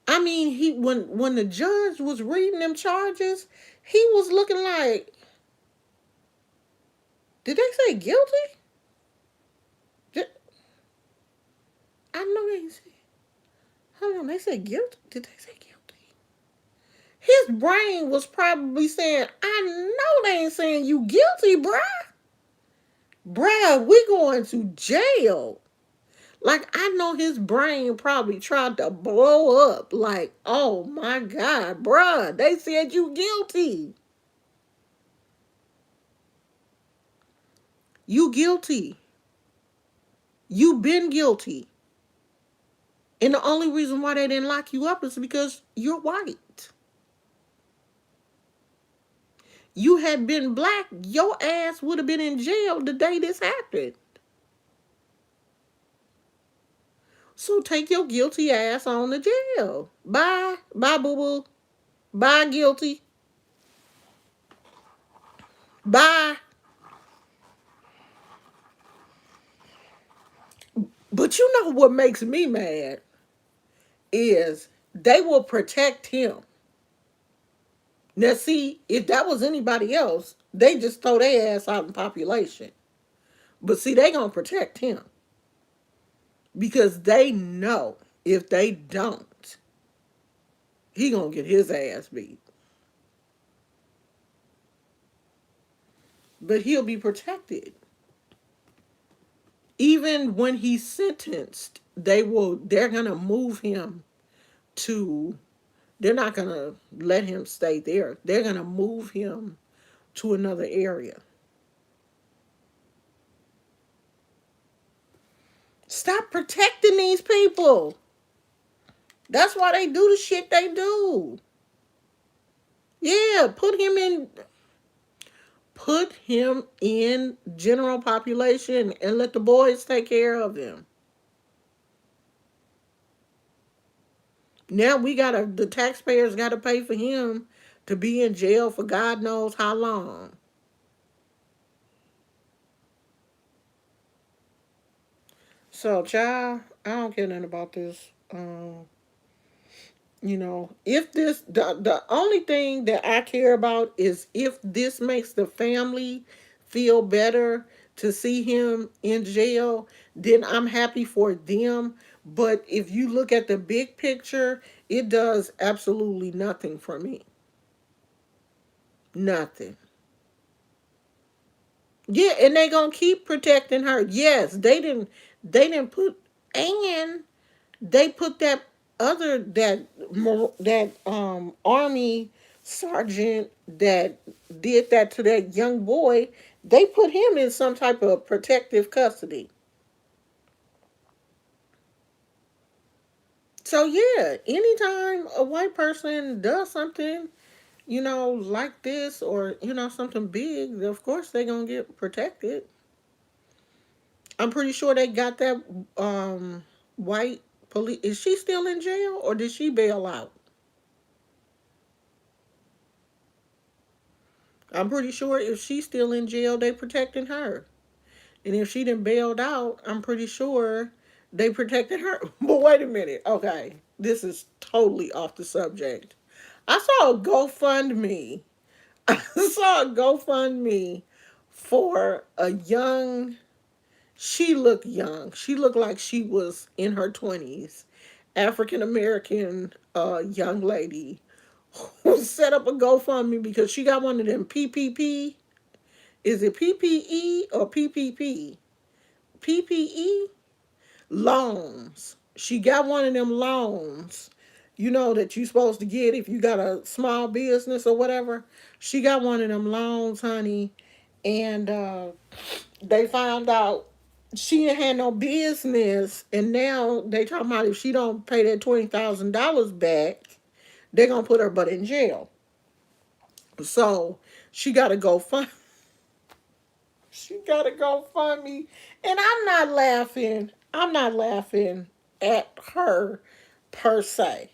I mean, he when the judge was reading them charges, he was looking like, did they say guilty? Did, I know they said. Hold on, they said guilty. Did they say guilty? His brain was probably saying, "I know they ain't saying you guilty, bruh. Bruh, we going to jail." Like, I know his brain probably tried to blow up. Like, oh my God, bruh, they said you guilty. You guilty. You been guilty. And the only reason why they didn't lock you up is because you're white. You had been black, your ass would have been in jail the day this happened. So take your guilty ass on to jail. Bye. Bye, boo boo. Bye, guilty. Bye. But you know what makes me mad is they will protect him. Now, see, if that was anybody else, they just throw their ass out in population. But see, they gonna protect him because they know if they don't, he gonna get his ass beat. But he'll be protected. Even when he's sentenced, they're gonna move him to, they're not gonna let him stay there. They're gonna move him to another area. Stop protecting these people. That's why they do the shit they do. Yeah, put him in general population and let the boys take care of him. Now the taxpayers gotta pay for him to be in jail for God knows how long. So, child, I don't care nothing about this. If the only thing that I care about is if this makes the family feel better, to see him in jail, then I'm happy for them. But if you look at the big picture, it does absolutely nothing for me. Nothing. Yeah, and they gonna keep protecting her. Yes, they didn't put, and they put that army sergeant that did that to that young boy. They put him in some type of protective custody. So yeah, anytime a white person does something, like this, or something big, of course they're gonna get protected. I'm pretty sure they got that white police. Is she still in jail, or did she bail out? I'm pretty sure if she's still in jail, they protecting her. And if she done bailed out, I'm pretty sure they protected her. But wait a minute. Okay. This is totally off the subject. I saw a GoFundMe. I saw a GoFundMe for a young, she looked young. She looked like she was in her 20s. African American young lady who set up a GoFundMe because she got one of them PPP. Is it PPE or PPP? PPE loans. She got one of them loans, that you supposed to get if you got a small business or whatever. She got one of them loans, honey, and they found out she ain't had no business, and now they talking about if she don't pay that $20,000 back, they're gonna put her butt in jail. So she got to go fund. She got to go fund me, and I'm not laughing. I'm not laughing at her per se,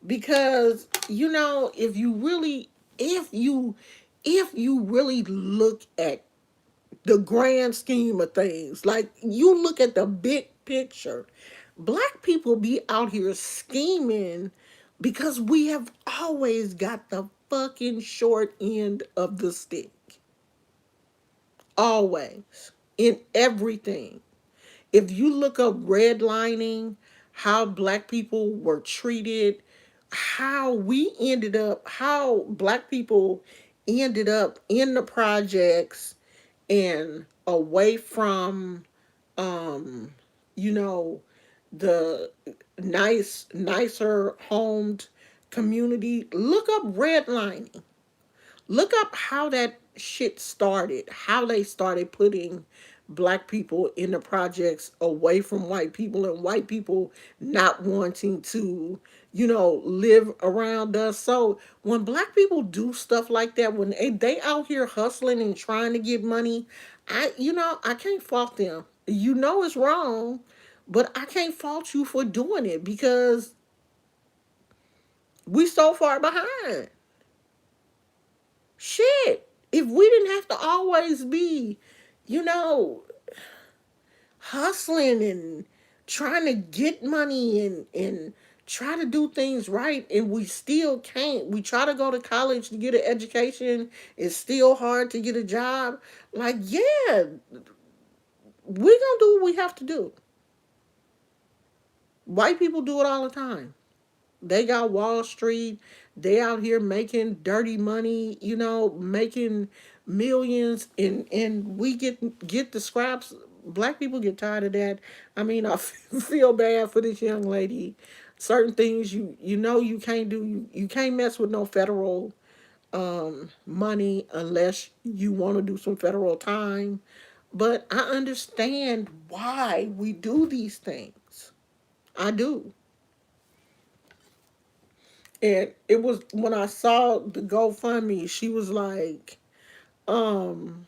because if you if you really look at the grand scheme of things, like you look at the big picture, black people be out here scheming because we have always got the fucking short end of the stick. Always. In everything. If you look up redlining, how black people were treated, how black people ended up in the projects and away from, um, you know, the nicer homed community. Look up redlining. Look up how that shit started, how they started putting black people in the projects away from white people, and white people not wanting to, live around us. So when black people do stuff like that, when they out here hustling and trying to get money, I can't fault them. It's wrong, but I can't fault you for doing it because we so far behind. Shit, if we didn't have to always be, you know, hustling and trying to get money and try to do things right, and we still can't. We try to go to college to get an education, it's still hard to get a job. Like, yeah, we're gonna do what we have to do. White people do it all the time. They got Wall Street. They out here making dirty money, making millions, and we get the scraps. Black people get tired of that. I mean, I feel bad for this young lady. Certain things you can't do. You can't mess with no federal money unless you want to do some federal time. But I understand why we do these things. I do. And it was when I saw the GoFundMe, she was like, um,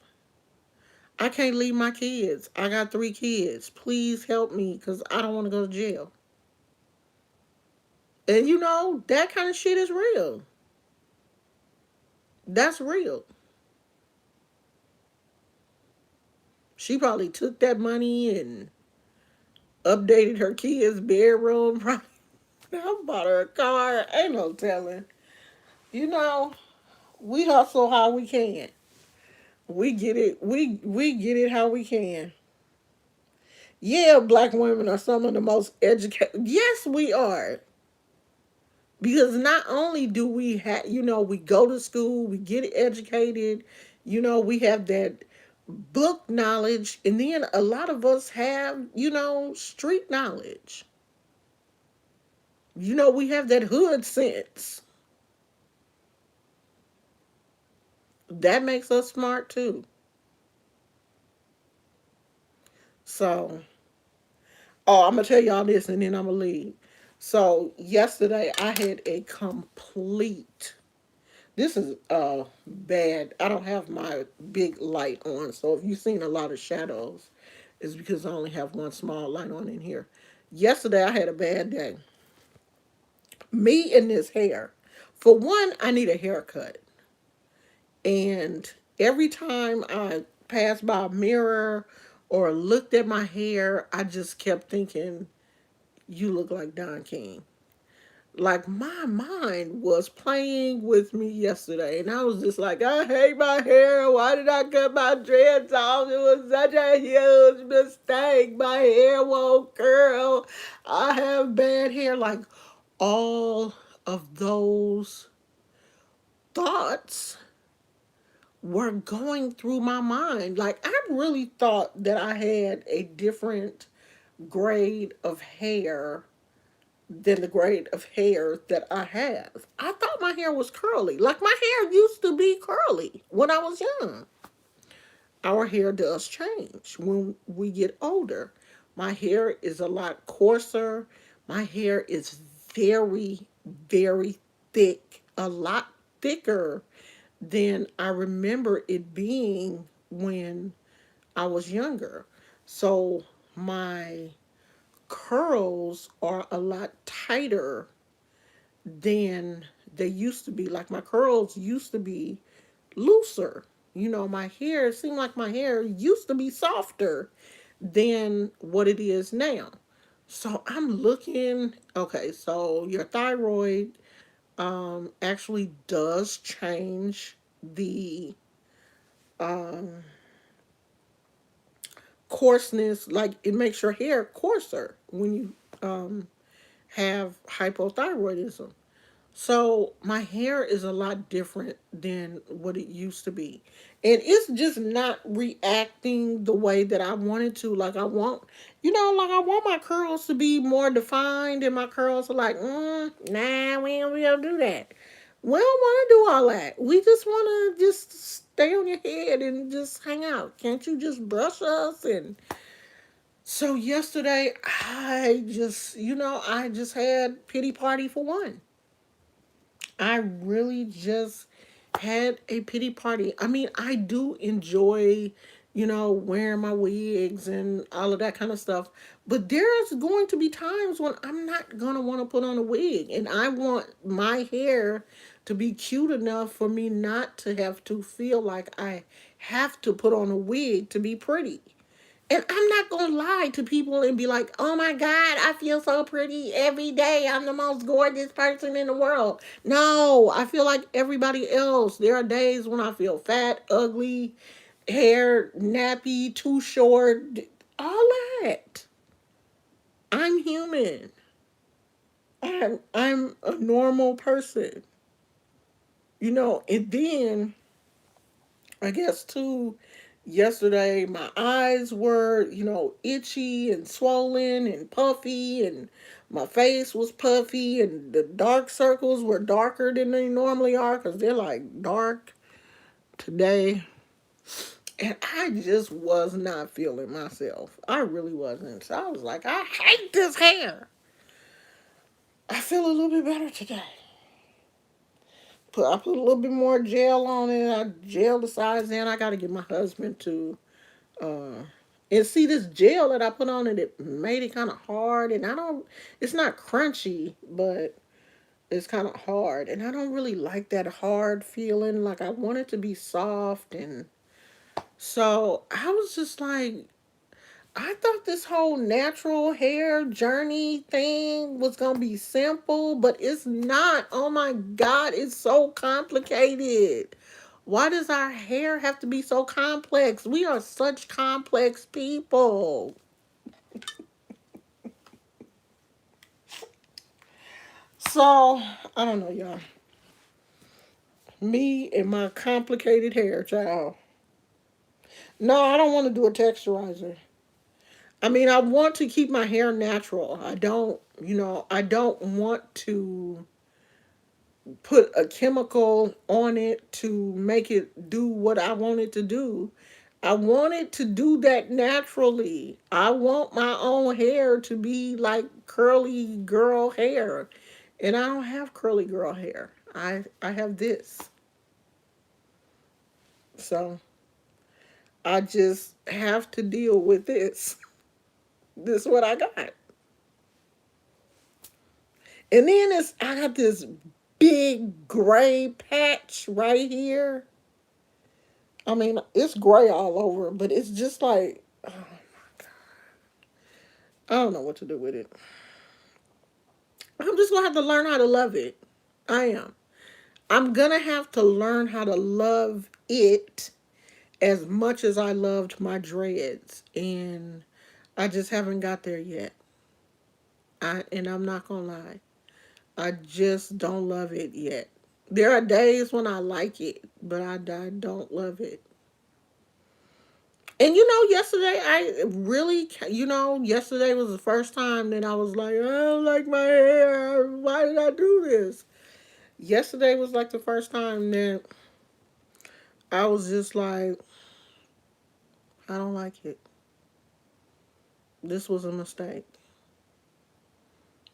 I can't leave my kids. I got 3 kids. Please help me because I don't want to go to jail. And that kind of shit is real. That's real. She probably took that money and updated her kids' bedroom. Probably bought her a car. Ain't no telling. You know, we hustle how we can. We get it. We get it how we can. Yeah, black women are some of the most educated. Yes, we are. Because not only do we have, we go to school, we get educated, we have that book knowledge, and then a lot of us have, street knowledge. We have that hood sense. That makes us smart too. So, oh, I'm gonna tell y'all this, and then I'm gonna leave. So yesterday I had a complete. This is bad. I don't have my big light on, so if you've seen a lot of shadows, it's because I only have one small light on in here. Yesterday I had a bad day. Me and this hair. For one, I need a haircut. And every time I passed by a mirror or looked at my hair, I just kept thinking, you look like Don King. Like my mind was playing with me yesterday, and I was just like, I hate my hair. Why did I cut my dreads off? It was such a huge mistake. My hair won't curl. I have bad hair. Like all of those thoughts were going through my mind. Like I really thought that I had a different grade of hair than the grade of hair that I have. I thought my hair was curly. Like my hair used to be curly when I was young. Our hair does change when we get older. My hair is a lot coarser. My hair is very, very thick, a lot thicker than I remember it being when I was younger. So my curls are a lot tighter than they used to be. Like my curls used to be looser. My hair, it seemed like my hair used to be softer than what it is now. So I'm looking, okay, so your thyroid actually does change the um, coarseness, like it makes your hair coarser when you have hypothyroidism. So my hair is a lot different than what it used to be. And it's just not reacting the way that I wanted to. Like like I want my curls to be more defined, and my curls are like, nah, we ain't gonna do that. We don't want to do all that. We just want to just stay on your head and just hang out. Can't you just brush us? And so yesterday, I just had pity party for one. I really just had a pity party. I mean, I do enjoy, wearing my wigs and all of that kind of stuff. But there's going to be times when I'm not going to want to put on a wig. And I want my hair to be cute enough for me not to have to feel like I have to put on a wig to be pretty. And I'm not going to lie to people and be like, oh my God, I feel so pretty every day. I'm the most gorgeous person in the world. No, I feel like everybody else. There are days when I feel fat, ugly, hair nappy, too short, all that. I'm human. I'm a normal person. And then I guess too, yesterday my eyes were, itchy and swollen and puffy, and my face was puffy, and the dark circles were darker than they normally are because they're like dark today. And I just was not feeling myself. I really wasn't. So I was like, I hate this hair. I feel a little bit better today. I put a little bit more gel on it. I gel the sides in. I got to get my husband to Uh, and see this gel that I put on it, it made it kind of hard, and it's not crunchy, but it's kind of hard, and I don't really like that hard feeling. Like I want it to be soft, and so I was just like, I thought this whole natural hair journey thing was gonna be simple, but it's not. Oh my God, it's so complicated. Why does our hair have to be so complex? We are such complex people. So, I don't know, y'all. Me and my complicated hair, child. No, I don't want to do a texturizer. I mean, I want to keep my hair natural. I don't want to put a chemical on it to make it do what I want it to do. I want it to do that naturally. I want my own hair to be like curly girl hair. And I don't have curly girl hair. I have this. So I just have to deal with this. This is what I got. And then I got this big gray patch right here. I mean, it's gray all over, but it's just like, oh, I don't know what to do with it. I'm just gonna have to learn how to love it. I am. I'm gonna have to learn how to love it as much as I loved my dreads, and I just haven't got there yet. I'm not gonna lie, I just don't love it yet. There are days when I like it, but I don't love it. And yesterday yesterday was the first time that I was like, I don't like my hair. Why did I do this? Yesterday was like the first time that I was just like, I don't like it. This was a mistake.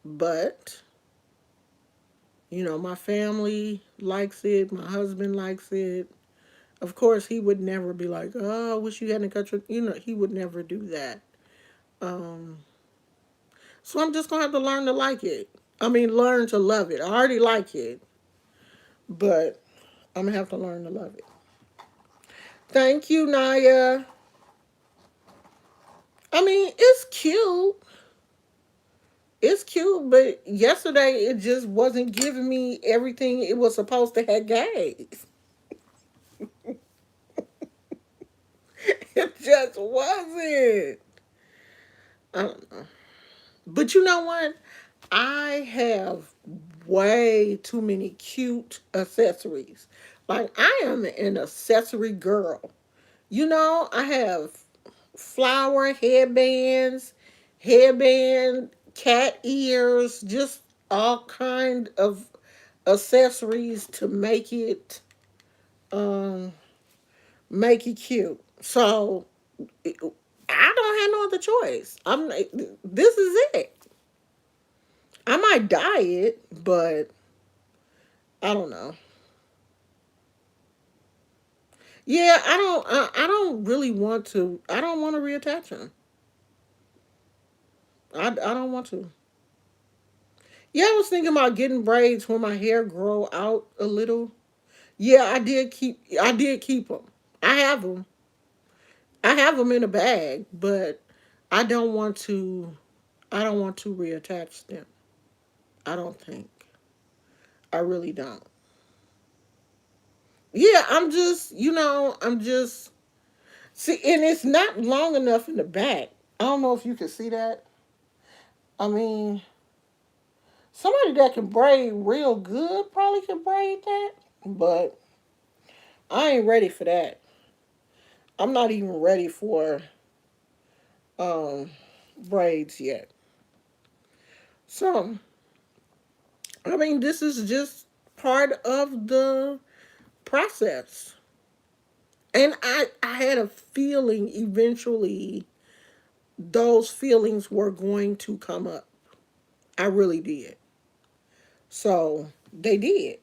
But, my family likes it. My husband likes it. Of course, he would never be like, oh, I wish you hadn't cut your, he would never do that. Um, so I'm just going to have to learn to like it. I mean, learn to love it. I already like it, but I'm going to have to learn to love it. Thank you, Naya. I mean, it's cute. It's cute, but yesterday it just wasn't giving me everything it was supposed to have gave. It just wasn't. I don't know. But you know what? I have way too many cute accessories. Like, I am an accessory girl. I have flower headbands, cat ears, just all kind of accessories to um make it cute. So I don't have no other choice. This is it. I might dye it, but I don't know. Yeah, I don't really want to. I don't want to reattach them. I don't want to. Yeah, I was thinking about getting braids when my hair grow out a little. Yeah, I did keep them. I have them. I have them in a bag, but I don't want to. I don't want to reattach them. I don't think. I really don't. Yeah, I'm just see, and it's not long enough in the back. I don't know if you can see that. I mean, somebody that can braid real good probably can braid that, but I ain't ready for that. I'm not even ready for um braids yet. So, I mean, this is just part of the process. And I had a feeling eventually those feelings were going to come up. I really did. So they did.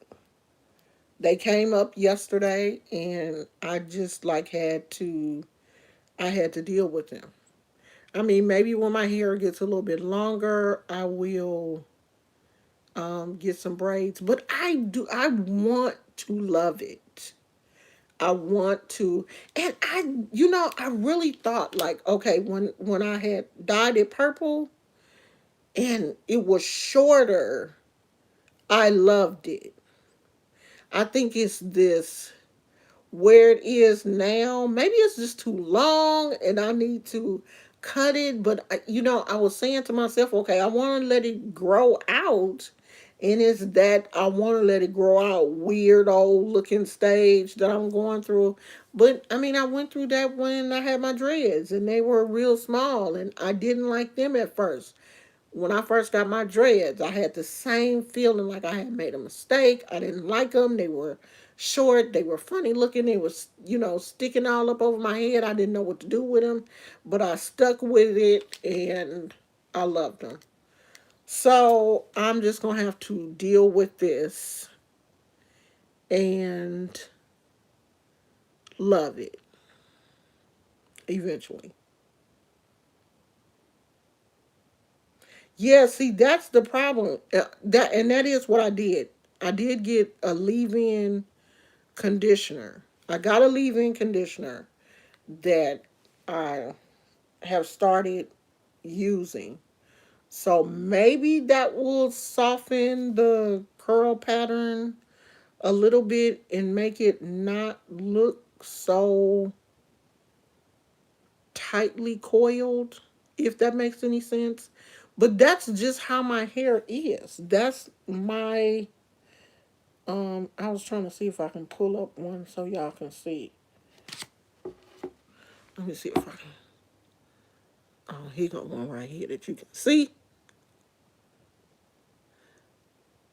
They came up yesterday and I just like I had to deal with them. I mean, maybe when my hair gets a little bit longer, I will get some braids. But I want to love it. I want to, and I really thought like, okay, when I had dyed it purple and it was shorter, I loved it. I think it's this where it is now. Maybe it's just too long and I need to cut it. But, I was saying to myself, okay, I want to let it grow out. And it's that I want to let it grow out weird old looking stage that I'm going through. But I mean, I went through that when I had my dreads and they were real small and I didn't like them at first. When I first got my dreads, I had the same feeling like I had made a mistake. I didn't like them. They were short. They were funny looking. They was, sticking all up over my head. I didn't know what to do with them, but I stuck with it and I loved them. So I'm just going to have to deal with this and love it eventually. Yeah, see, that's the problem. That is what I did. I did get a leave-in conditioner. I got a leave-in conditioner that I have started using. So maybe that will soften the curl pattern a little bit and make it not look so tightly coiled, if that makes any sense. But that's just how my hair is. That's my I was trying to see if I can pull up one so y'all can see. Let me see if I can. Oh, he got one right here that you can see.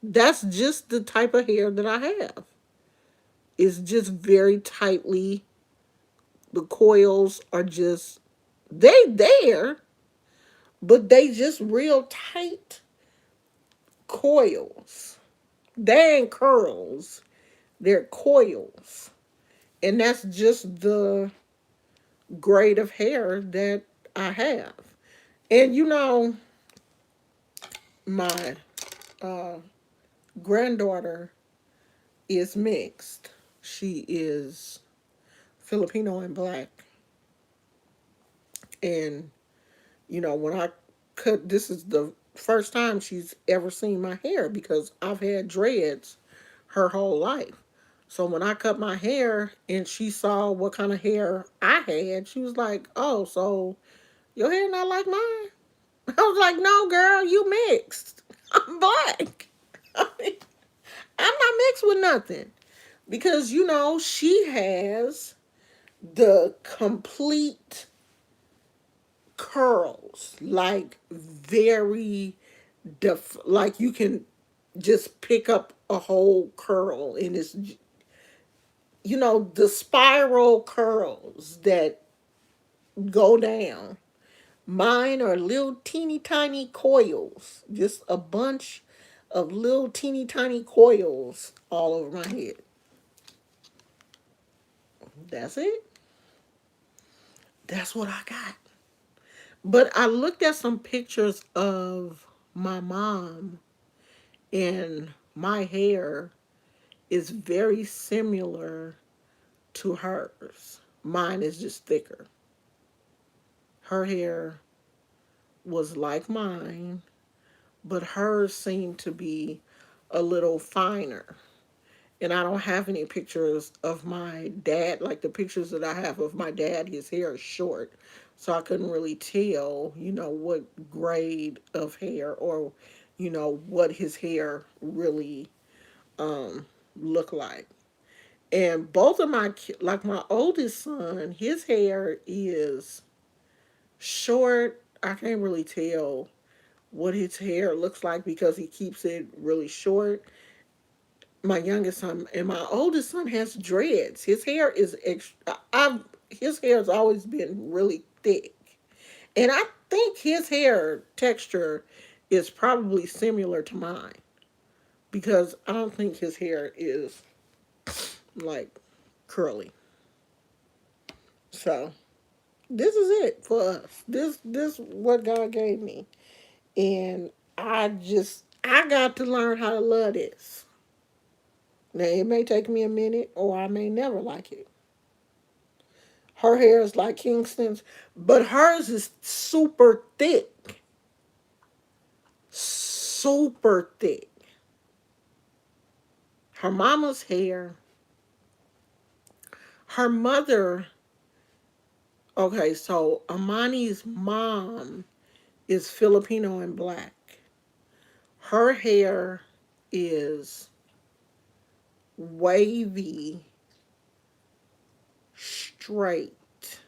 That's just the type of hair that I have. It's just very tightly. The coils are just they there, but they just real tight coils. They ain't curls. They're coils. And that's just the grade of hair that I have. And my uh, granddaughter is mixed. She is Filipino and black. And, when I cut, this is the first time she's ever seen my hair because I've had dreads her whole life. So when I cut my hair and she saw what kind of hair I had, she was like, "Oh, so your hair not like mine?" I was like, "No, girl, you mixed. I'm black. I'm not mixed with nothing." Because, she has the complete curls, like very like you can just pick up a whole curl and it's, the spiral curls that go down. Mine are little teeny tiny coils, just a bunch of little teeny tiny coils all over my head. That's it. That's what I got. But I looked at some pictures of my mom, and my hair is very similar to hers. Mine is just thicker. Her hair was like mine, but hers seemed to be a little finer. And I don't have any pictures of my dad. Like the pictures that I have of my dad, his hair is short. So I couldn't really tell, what grade of hair or, what his hair really um, looked like. And both of like my oldest son, his hair is short. I can't really tell what his hair looks like because he keeps it really short. My youngest son and my oldest son has dreads. His hair is his hair has always been really thick. And I think his hair texture is probably similar to mine because I don't think his hair is like curly. So, this is it for us. This what God gave me. And I got to learn how to love this. Now it may take me a minute or I may never like it. Her hair is like Kingston's, but hers is super thick. Super thick. Her mama's hair Her mother, okay, so Amani's mom is Filipino and black. Her hair is wavy, straight.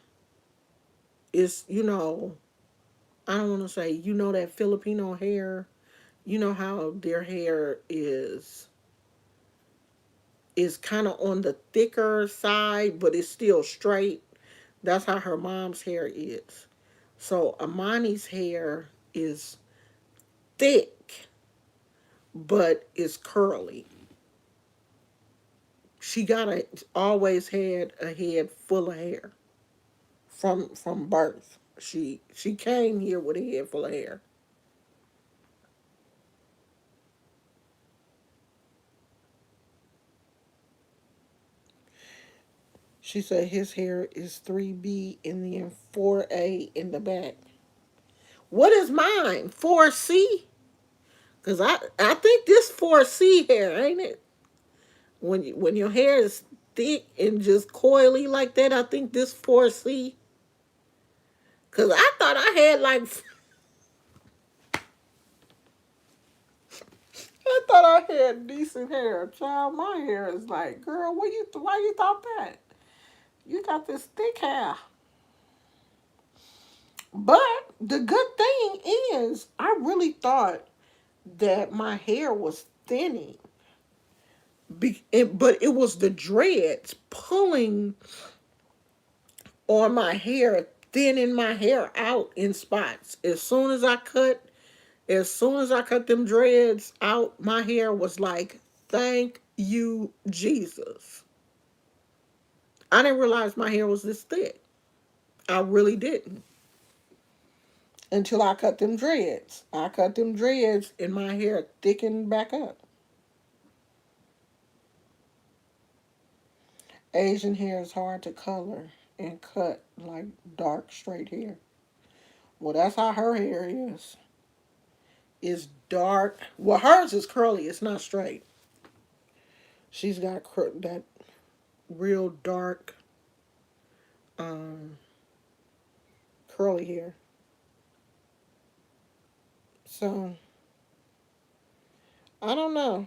It's, I don't want to say, that Filipino hair, how their hair is kind of on the thicker side, but it's still straight. That's how her mom's hair is. So Amani's hair is thick, but it's curly. She always had a head full of hair from birth. She came here with a head full of hair. She said his hair is 3B and then 4A in the back. What is mine? 4C? Cause I think this 4C hair, ain't it? When your hair is thick and just coily like that, I think this 4C. Cause I thought I had like I thought I had decent hair. Child, my hair is like, girl, why you thought that? You got this thick hair. But the good thing is, I really thought that my hair was thinning. But it was the dreads pulling on my hair, thinning my hair out in spots. As soon as I cut them dreads out, my hair was like, thank you, Jesus. I didn't realize my hair was this thick. I really didn't. Until I cut them dreads. I cut them dreads and my hair thickened back up. Asian hair is hard to color and cut like dark straight hair. Well, that's how her hair is. It's dark. Well, hers is curly. It's not straight. She's got that real dark um, curly hair. So I don't know.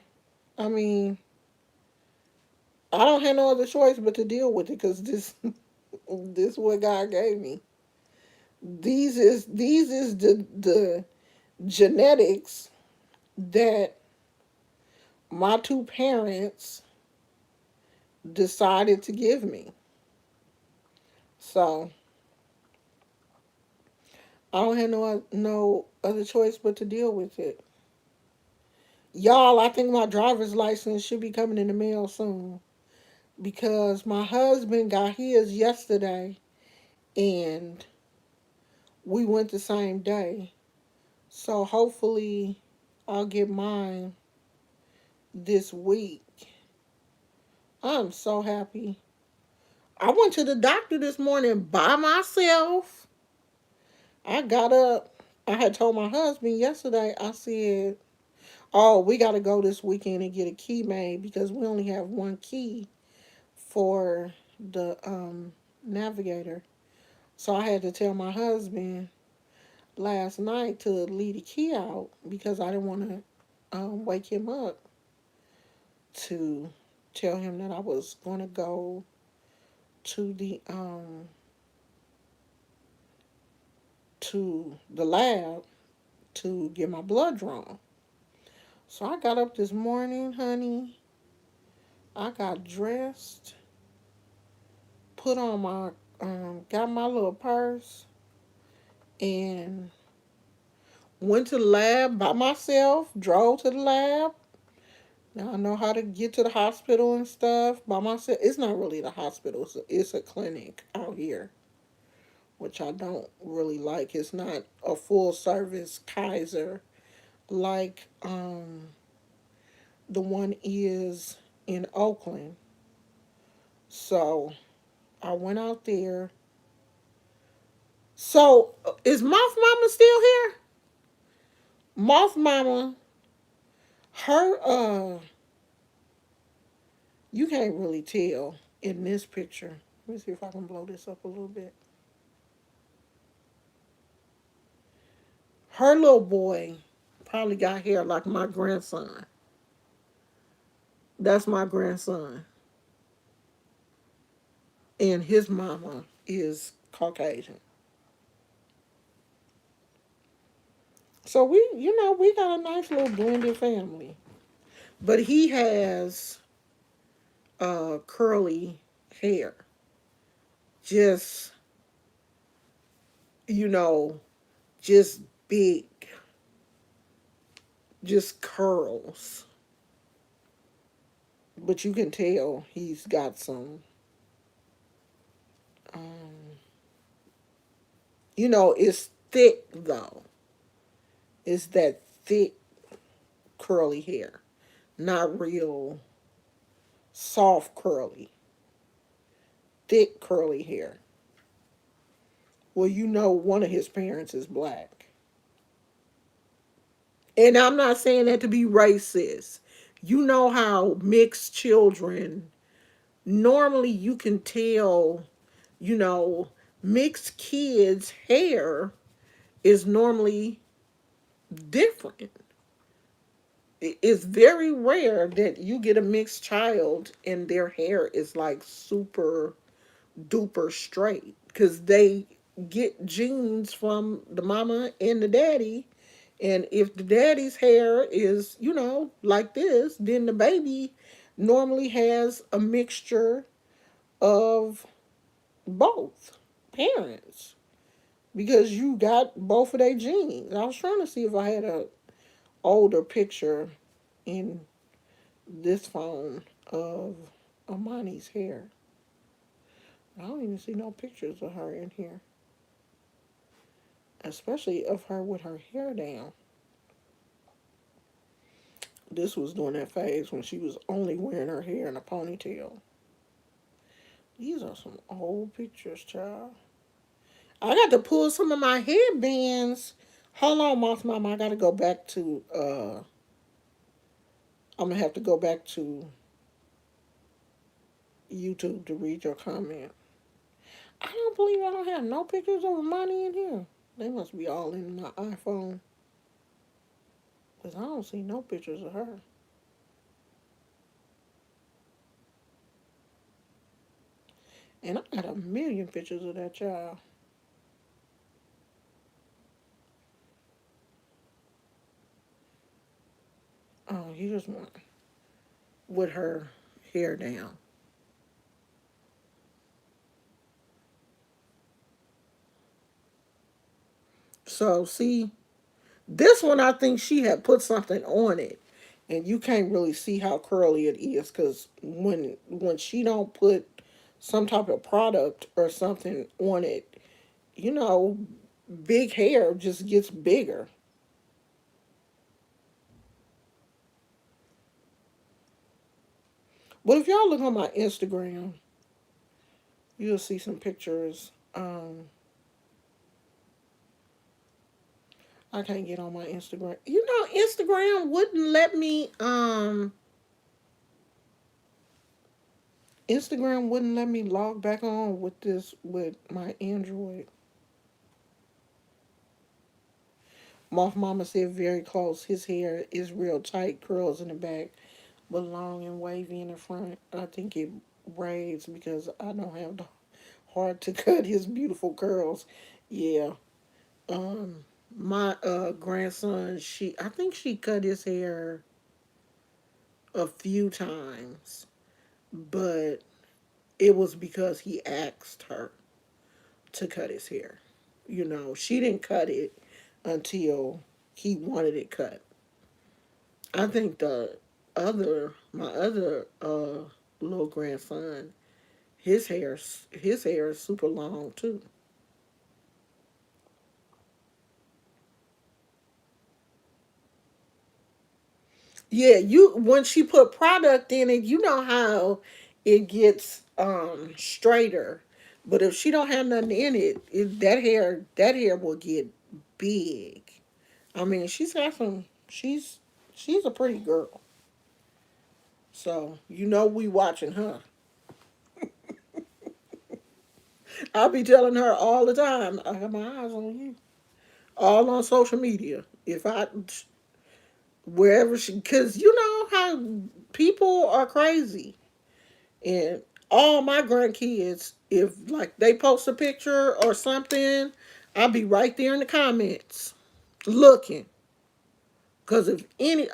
I mean, I don't have no other choice but to deal with it because this is what God gave me. These is the genetics that my two parents decided to give me. So I don't have no other choice but to deal with it. Y'all, I think my driver's license should be coming in the mail soon because my husband got his yesterday and we went the same day. So hopefully I'll get mine this week. I'm so happy. I went to the doctor this morning by myself. I got up. I had told my husband yesterday, I said, oh, we got to go this weekend and get a key made because we only have one key for the navigator. So I had to tell my husband last night to leave the key out because I didn't want to wake him up to tell him that I was going to go to the lab to get my blood drawn. So I got up this morning, honey. I got dressed, put on got my little purse, and went to the lab by myself, drove to the lab. Now I know how to get to the hospital and stuff by myself. It's not really the hospital, it's a clinic out here, which I don't really like. It's not a full service Kaiser like the one is in Oakland. So I went out there. So is Moth Mama still here? Moth Mama, her you can't really tell in this picture. Let me see if I can blow this up a little bit. Her little boy probably got hair like my grandson. That's my grandson. And his mama is Caucasian. So we got a nice little blended family. But he has curly hair. Just, you know, just big, just curls. But you can tell he's got some, um, it's thick though. It's that thick, curly hair. Not real soft, curly, thick, curly hair. Well, one of his parents is black. And I'm not saying that to be racist. You know how mixed children, normally you can tell, you know, mixed kids' hair is normally different. It's very rare that you get a mixed child and their hair is like super duper straight because they get genes from the mama and the daddy. And if the daddy's hair is, like this, then the baby normally has a mixture of both parents because you got both of their genes. I was trying to see if I had a older picture in this phone of Amani's hair. I don't even see no pictures of her in here, especially of her with her hair down. This was during that phase when she was only wearing her hair in a ponytail. These are some old pictures, child. I got to pull some of my headbands. Hold on, Moth Mama. I got to go back to, I'm going to have to go back to YouTube to read your comment. I don't believe I don't have no pictures of money in here. They must be all in my iPhone. Because I don't see no pictures of her. And I got a million pictures of that child. Oh, here's one with her hair down. So, see, this one I think she had put something on it. And you can't really see how curly it is because when she don't put some type of product or something on it, you know, big hair just gets bigger. But if y'all look on my Instagram, you'll see some pictures. I can't get on my Instagram. Instagram wouldn't let me log back on with my Android. Moth Mama said very close. His hair is real tight, curls in the back, but long and wavy in the front. I think it braids because I don't have the heart to cut his beautiful curls. Yeah. My grandson, I think she cut his hair a few times, but it was because he asked her to cut his hair. She didn't cut it until he wanted it cut. I think my other little grandson, his hair is super long too. Yeah, when she put product in it, you know how it gets straighter. But if she don't have nothing in that hair will get big. I mean, she's a pretty girl. So, we watching her. I'll be telling her all the time. I have my eyes on you. All on social media. If I wherever she, because you know how people are crazy, and all my grandkids, if like they post a picture or something, I'll be right there in the comments looking. Because if any,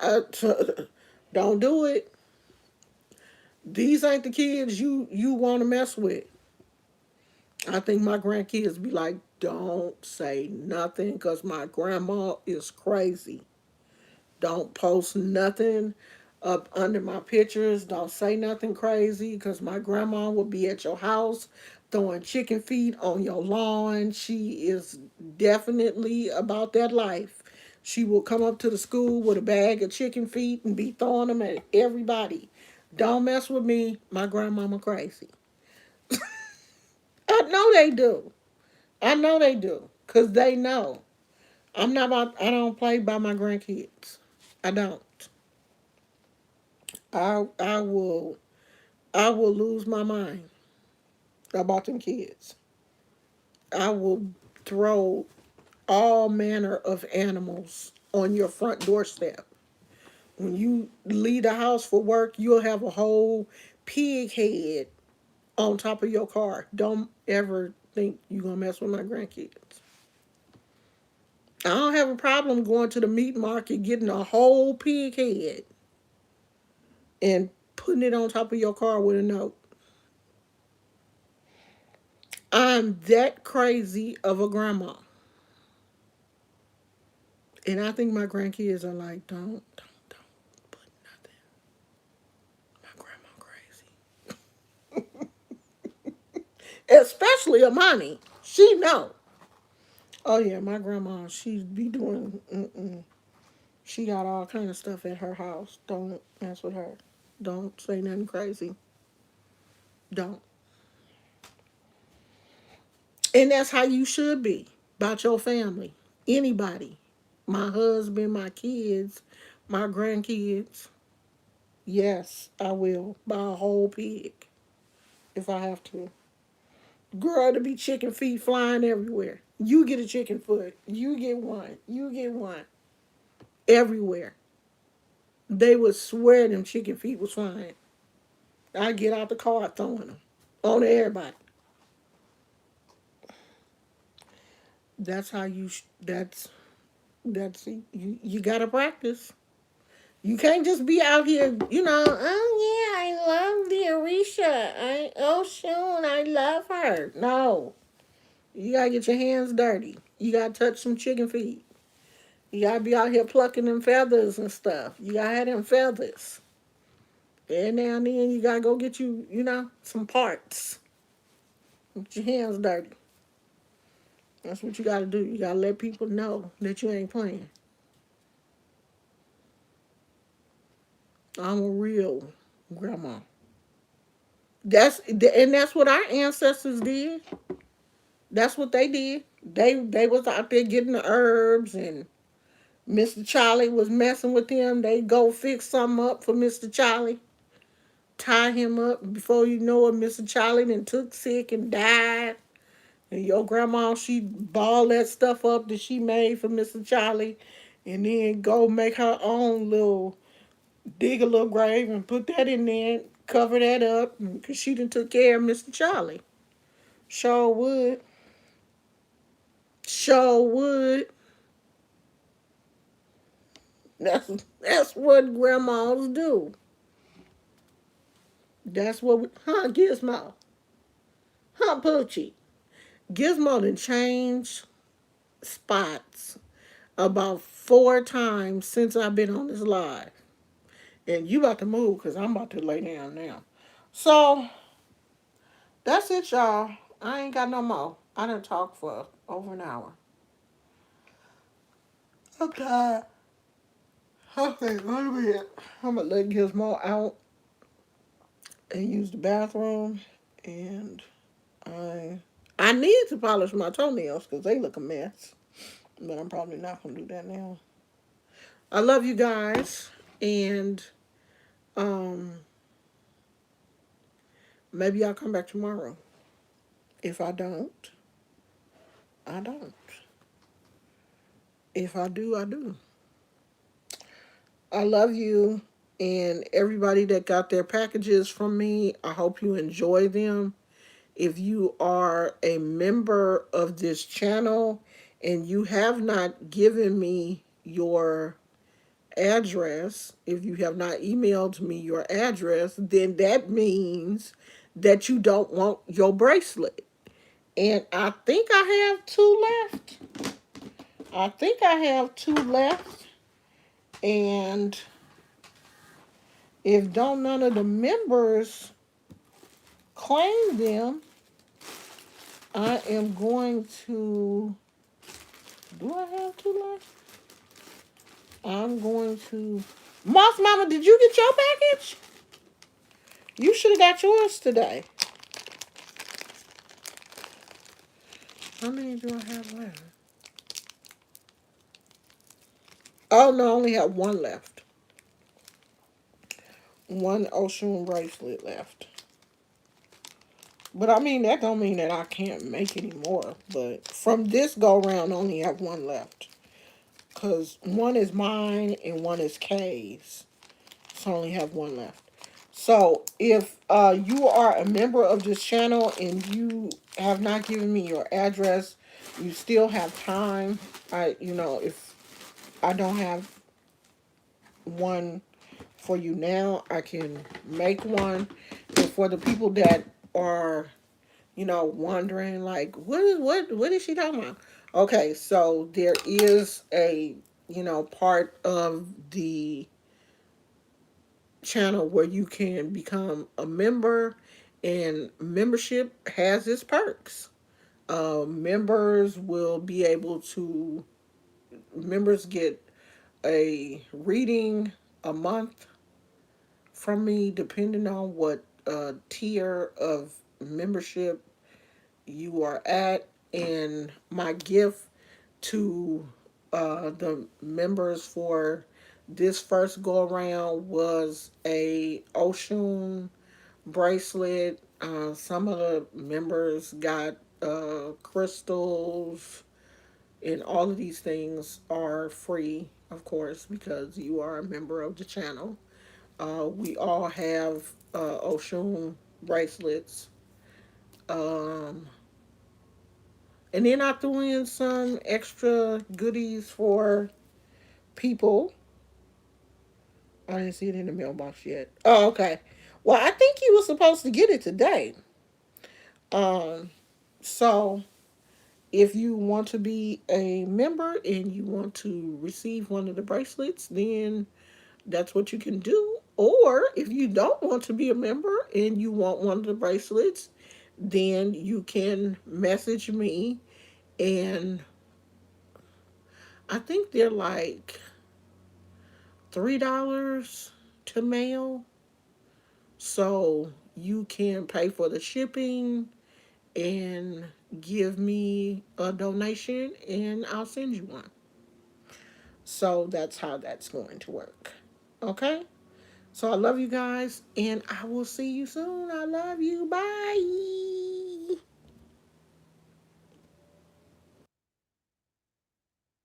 don't do it. These ain't the kids you want to mess with. I think my grandkids be like, don't say nothing because my grandma is crazy. Don't post nothing up under my pictures. Don't say nothing crazy because my grandma will be at your house throwing chicken feet on your lawn. She is definitely about that life. She will come up to the school with a bag of chicken feet and be throwing them at everybody. Don't mess with me. My grandmama crazy. I know they do. I know they do. Because they know. I don't play by my grandkids. I don't. I will lose my mind about them kids. I will throw all manner of animals on your front doorstep. When you leave the house for work, you'll have a whole pig head on top of your car. Don't ever think you're gonna mess with my grandkids. I don't have a problem going to the meat market, getting a whole pig head and putting it on top of your car with a note. I'm that crazy of a grandma. And I think my grandkids are like, don't put nothing. My grandma crazy. Especially Amani. She know. Oh yeah, my grandma, she be doing, she got all kind of stuff at her house. Don't mess with her. Don't say nothing crazy. Don't. And that's how you should be about your family. Anybody. My husband, my kids, my grandkids. Yes, I will buy a whole pig if I have to. Girl, to be chicken feet flying everywhere. You get a chicken foot. You get one. You get one. Everywhere. They would swear them chicken feet was flying. I get out the car throwing them on everybody. That's how you. That's you. Gotta practice. You can't just be out here. Oh yeah, I love the Arisha. Shoot, I love her. No, you gotta get your hands dirty. You gotta touch some chicken feet. You gotta be out here plucking them feathers and stuff. You gotta have them feathers. And now and then you gotta go get some parts. Get your hands dirty. That's what you gotta do. You gotta let people know that you ain't playing. I'm a real grandma. That's what our ancestors did. That's what they did. They was out there getting the herbs, and Mr. Charlie was messing with them. They go fix something up for Mr. Charlie, tie him up. Before you know it, Mr. Charlie then took sick and died. And your grandma, she balled that stuff up that she made for Mr. Charlie, and then go make her own dig a little grave and put that in there, cover that up, because she done took care of Mr. Charlie. Sure would. Sure would. That's what grandmas do. That's what Gizmo. Poochie. Gizmo done changed spots about 4 times since I've been on this live. And you about to move because I'm about to lay down now. So that's it, y'all. I ain't got no more. I done talked for over an hour. I'm tired. Okay, wait a minute. I'm gonna let Gizmo out and use the bathroom, and I I need to polish my toenails because they look a mess. But I'm probably not gonna do that now. I love you guys, and um maybe I'll come back tomorrow If I don't, I don't. If I do, I do. I love you and everybody that got their packages from me. I hope you enjoy them. If you are a member of this channel and you have not given me your address, if you have not emailed me your address, then that means that you don't want your bracelet. And I think I have two left. I think I have two left. And if don't none of the members claim them, I am going to. Do I have two left? I'm going to. Moss Mama, did you get your package? You should have got yours today. How many do I have left? Oh no, I only have one left. One ocean bracelet left. But I mean, that don't mean that I can't make any more. But from this go round, I only have one left. Because one is mine and one is Kay's. So I only have one left. So if you are a member of this channel and you have not given me your address, you still have time. If I don't have one for you now, I can make one. And for the people that are, wondering like, what is she talking about? Okay, so there is a, part of the channel where you can become a member, and membership has its perks. Members will be able to, members get a reading a month from me, depending on what tier of membership you are at. And my gift to the members for this first go around was a Oshun bracelet. Some of the members got crystals, and all of these things are free, of course, because you are a member of the channel. We all have Oshun bracelets. Um, and then I threw in some extra goodies for people. I didn't see it in the mailbox yet. Oh, okay. Well, I think you were supposed to get it today. Um, so if you want to be a member and you want to receive one of the bracelets, then that's what you can do. Or if you don't want to be a member and you want one of the bracelets, then you can message me, and I think they're like $3 to mail. So you can pay for the shipping and give me a donation and I'll send you one. So that's how that's going to work. Okay? So I love you guys and I will see you soon. I love you. Bye.